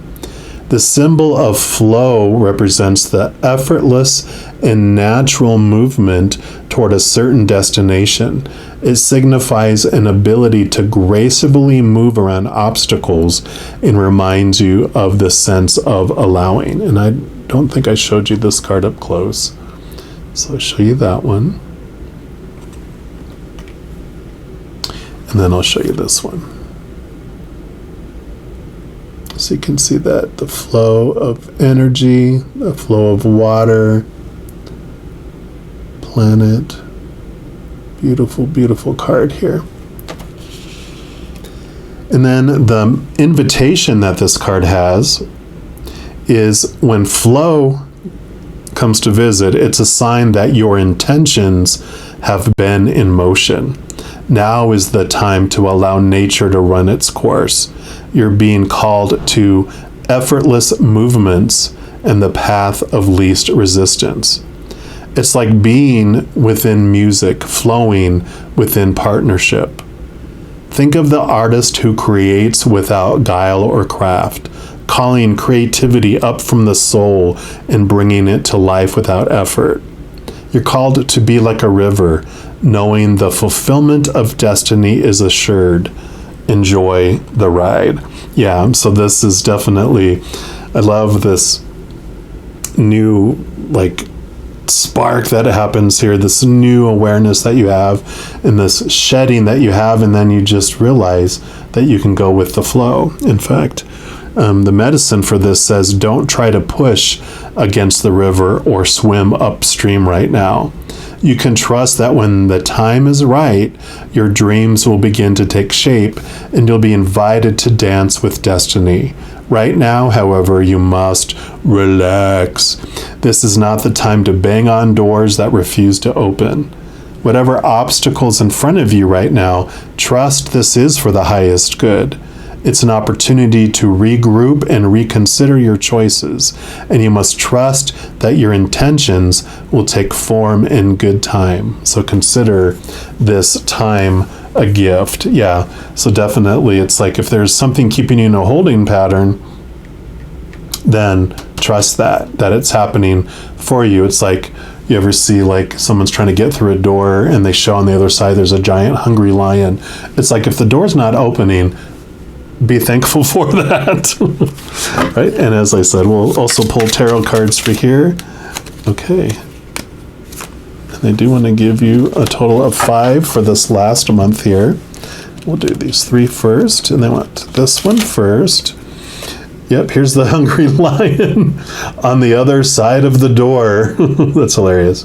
The symbol of flow represents the effortless and natural movement toward a certain destination. It signifies an ability to gracefully move around obstacles and reminds you of the sense of allowing. And I don't think I showed you this card up close, so I'll show you that one. And then I'll show you this one. So you can see that the flow of energy, the flow of water, planet. Beautiful, beautiful card here. And then the invitation that this card has is when flow comes to visit, it's a sign that your intentions have been in motion. Now is the time to allow nature to run its course. You're being called to effortless movements and the path of least resistance. It's like being within music, flowing within partnership. Think of the artist who creates without guile or craft, calling creativity up from the soul and bringing it to life without effort. You're called to be like a river, knowing the fulfillment of destiny is assured. Enjoy the ride. Yeah, so this is definitely, I love this new, spark that happens here, this new awareness that you have, and this shedding that you have, and then you just realize that you can go with the flow. In fact, the medicine for this says, don't try to push against the river or swim upstream right now. You can trust that when the time is right, your dreams will begin to take shape and you'll be invited to dance with destiny. Right now, however, you must relax. This is not the time to bang on doors that refuse to open. Whatever obstacles in front of you right now, trust this is for the highest good. It's an opportunity to regroup and reconsider your choices, and you must trust that your intentions will take form in good time. So consider this time a gift. Yeah, so definitely it's like if there's something keeping you in a holding pattern, then trust that it's happening for you. It's like you ever see someone's trying to get through a door and they show on the other side there's a giant hungry lion. It's like if the door's not opening, be thankful for that. Right? And as I said, we'll also pull tarot cards for here. Okay. And I do want to give you a total of 5 for this last month here. We'll do these 3 first, and then I want this one first. Yep, here's the hungry lion on the other side of the door. That's hilarious.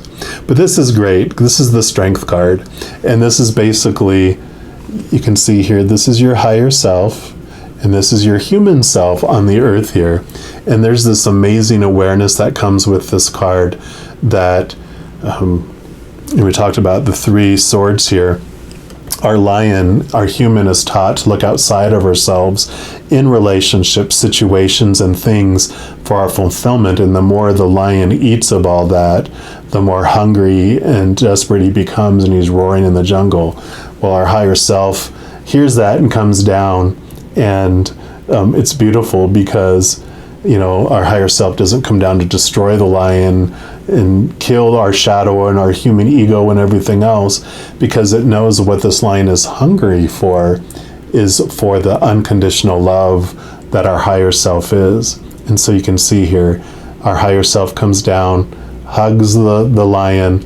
But this is great. This is the strength card. And this is basically, you can see here, this is your higher self. And this is your human self on the earth here. And there's this amazing awareness that comes with this card that we talked about the 3 swords here. Our lion, our human, is taught to look outside of ourselves in relationships, situations, and things for our fulfillment. And the more the lion eats of all that, the more hungry and desperate he becomes, and he's roaring in the jungle. Well, our higher self hears that and comes down. And it's beautiful because, our higher self doesn't come down to destroy the lion and kill our shadow and our human ego and everything else, because it knows what this lion is hungry for is for the unconditional love that our higher self is. And so you can see here, our higher self comes down, hugs the lion,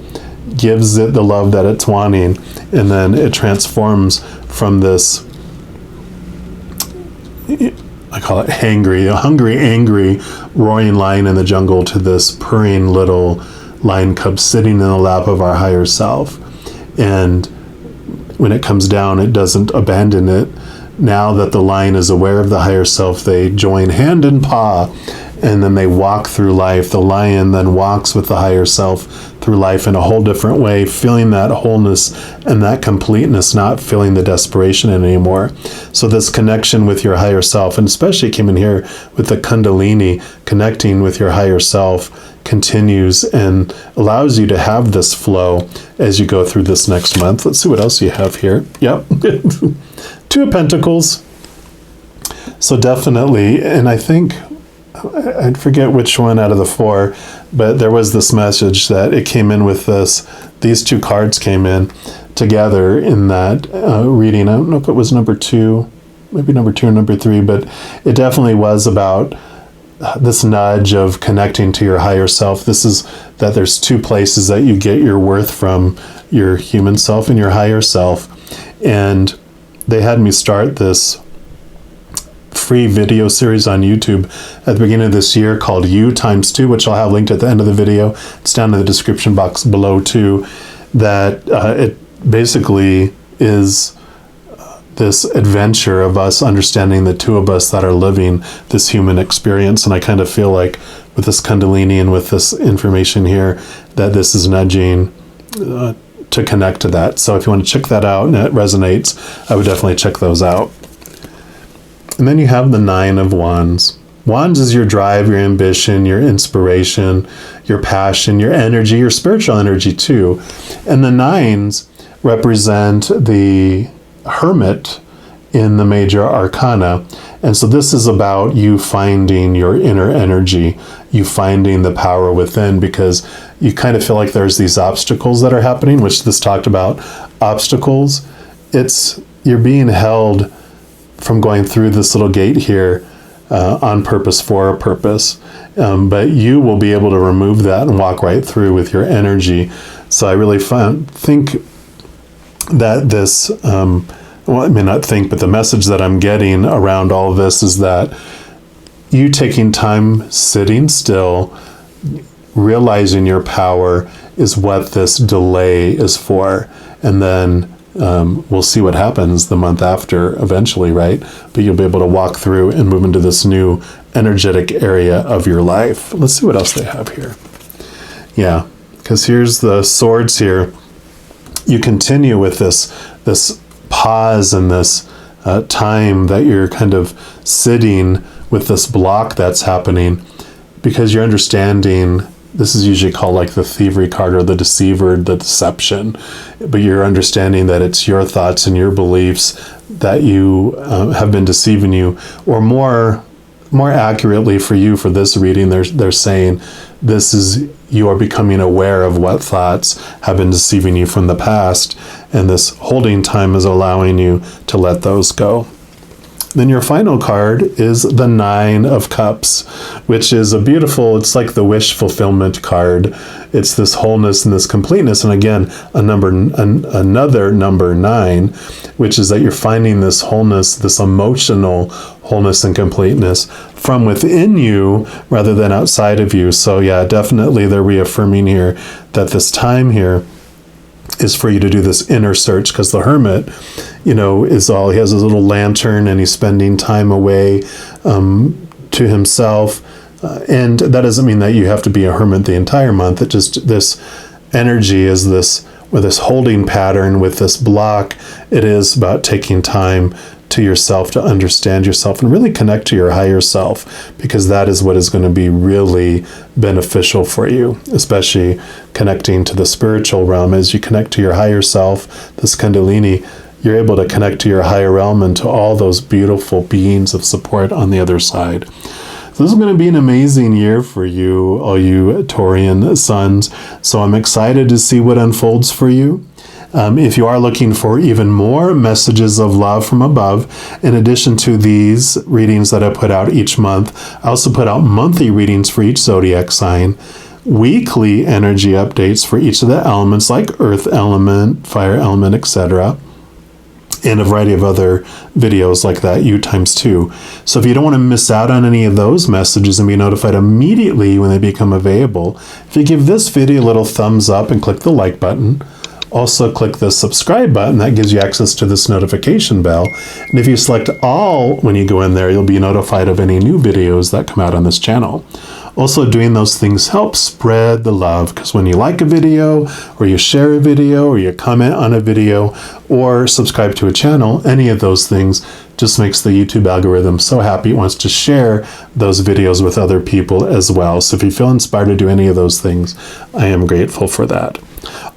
gives it the love that it's wanting, and then it transforms from this, I call it hangry, a hungry, angry, roaring lion in the jungle, to this purring little lion cub sitting in the lap of our higher self. And when it comes down, it doesn't abandon it. Now that the lion is aware of the higher self, they join hand and paw, and then they walk through life. The lion then walks with the higher self through life in a whole different way, feeling that wholeness and that completeness, not feeling the desperation anymore. So this connection with your higher self, and especially came in here with the Kundalini, connecting with your higher self, continues and allows you to have this flow as you go through this next month. Let's see what else you have here. Yep. 2 of Pentacles. So definitely, and I think, I forget which one out of the 4, but there was this message that it came in with these 2 cards came in together in that reading. I don't know if it was number 2, maybe number 2 or number 3, but it definitely was about this nudge of connecting to your higher self. This is that there's 2 places that you get your worth from, your human self and your higher self. And they had me start this free video series on YouTube at the beginning of this year called U times 2, which I'll have linked at the end of the video. It's down in the description box below too, that it basically is this adventure of us understanding the two of us that are living this human experience. And I kind of feel like with this Kundalini and with this information here, that this is nudging to connect to that. So if you want to check that out and it resonates, I would definitely check those out. And then you have the 9 of Wands. Wands is your drive, your ambition, your inspiration, your passion, your energy, your spiritual energy too. And the 9s represent the Hermit in the major arcana. And so this is about you finding your inner energy, you finding the power within, because you kind of feel like there's these obstacles that are happening, which this talked about. Obstacles, it's you're being held from going through this little gate here on purpose, for a purpose. But you will be able to remove that and walk right through with your energy. So I really think that this, well, I may not think, but the message that I'm getting around all of this is that you taking time, sitting still, realizing your power is what this delay is for. And then we'll see what happens the month after eventually, right? But you'll be able to walk through and move into this new energetic area of your life. Let's see what else they have here. Yeah, because here's the swords here. You continue with this pause and this time that you're kind of sitting with this block that's happening, because you're understanding. This is usually called like the thievery card or the deceiver, the deception, but you're understanding that it's your thoughts and your beliefs that you have been deceiving you, or more accurately for you, for this reading, they're saying this is, you are becoming aware of what thoughts have been deceiving you from the past, and this holding time is allowing you to let those go. Then your final card is the 9 of Cups, which is a beautiful, it's like the wish fulfillment card. It's this wholeness and this completeness. And again, another number 9, which is that you're finding this wholeness, this emotional wholeness and completeness from within you rather than outside of you. So yeah, definitely they're reaffirming here that this time here is for you to do this inner search, because the Hermit, he has his little lantern and he's spending time away to himself. And that doesn't mean that you have to be a hermit the entire month. It just, this energy is this, with this holding pattern, with this block, it is about taking time to yourself to understand yourself and really connect to your higher self, because that is what is going to be really beneficial for you, especially connecting to the spiritual realm. As you connect to your higher self, this Kundalini, you're able to connect to your higher realm and to all those beautiful beings of support on the other side. So this is going to be an amazing year for you, all you Taurian sons. So I'm excited to see what unfolds for you. If you are looking for even more messages of love from above, in addition to these readings that I put out each month, I also put out monthly readings for each zodiac sign, weekly energy updates for each of the elements like earth element, fire element, etc., and a variety of other videos like that, U times 2. So if you don't want to miss out on any of those messages and be notified immediately when they become available, if you give this video a little thumbs up and click the like button, also click the subscribe button, that gives you access to this notification bell. And if you select all when you go in there, you'll be notified of any new videos that come out on this channel. Also, doing those things helps spread the love, because when you like a video, or you share a video, or you comment on a video, or subscribe to a channel, any of those things just makes the YouTube algorithm so happy it wants to share those videos with other people as well. So if you feel inspired to do any of those things, I am grateful for that.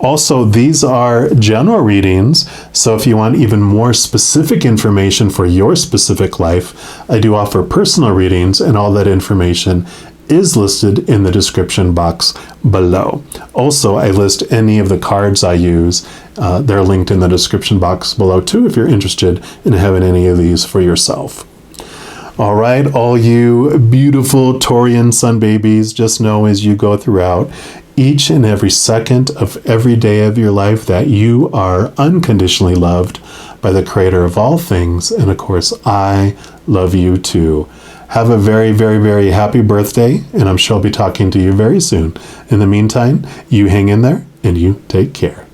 Also, these are general readings, so if you want even more specific information for your specific life, I do offer personal readings, and all that information is listed in the description box below. Also, I list any of the cards I use. They're linked in the description box below too, if you're interested in having any of these for yourself. All right, all you beautiful Taurian sun babies, just know as you go throughout each and every second of every day of your life that you are unconditionally loved by the Creator of all things. And of course, I love you too. Have a very, very, very happy birthday, and I'm sure I'll be talking to you very soon. In the meantime, you hang in there and you take care.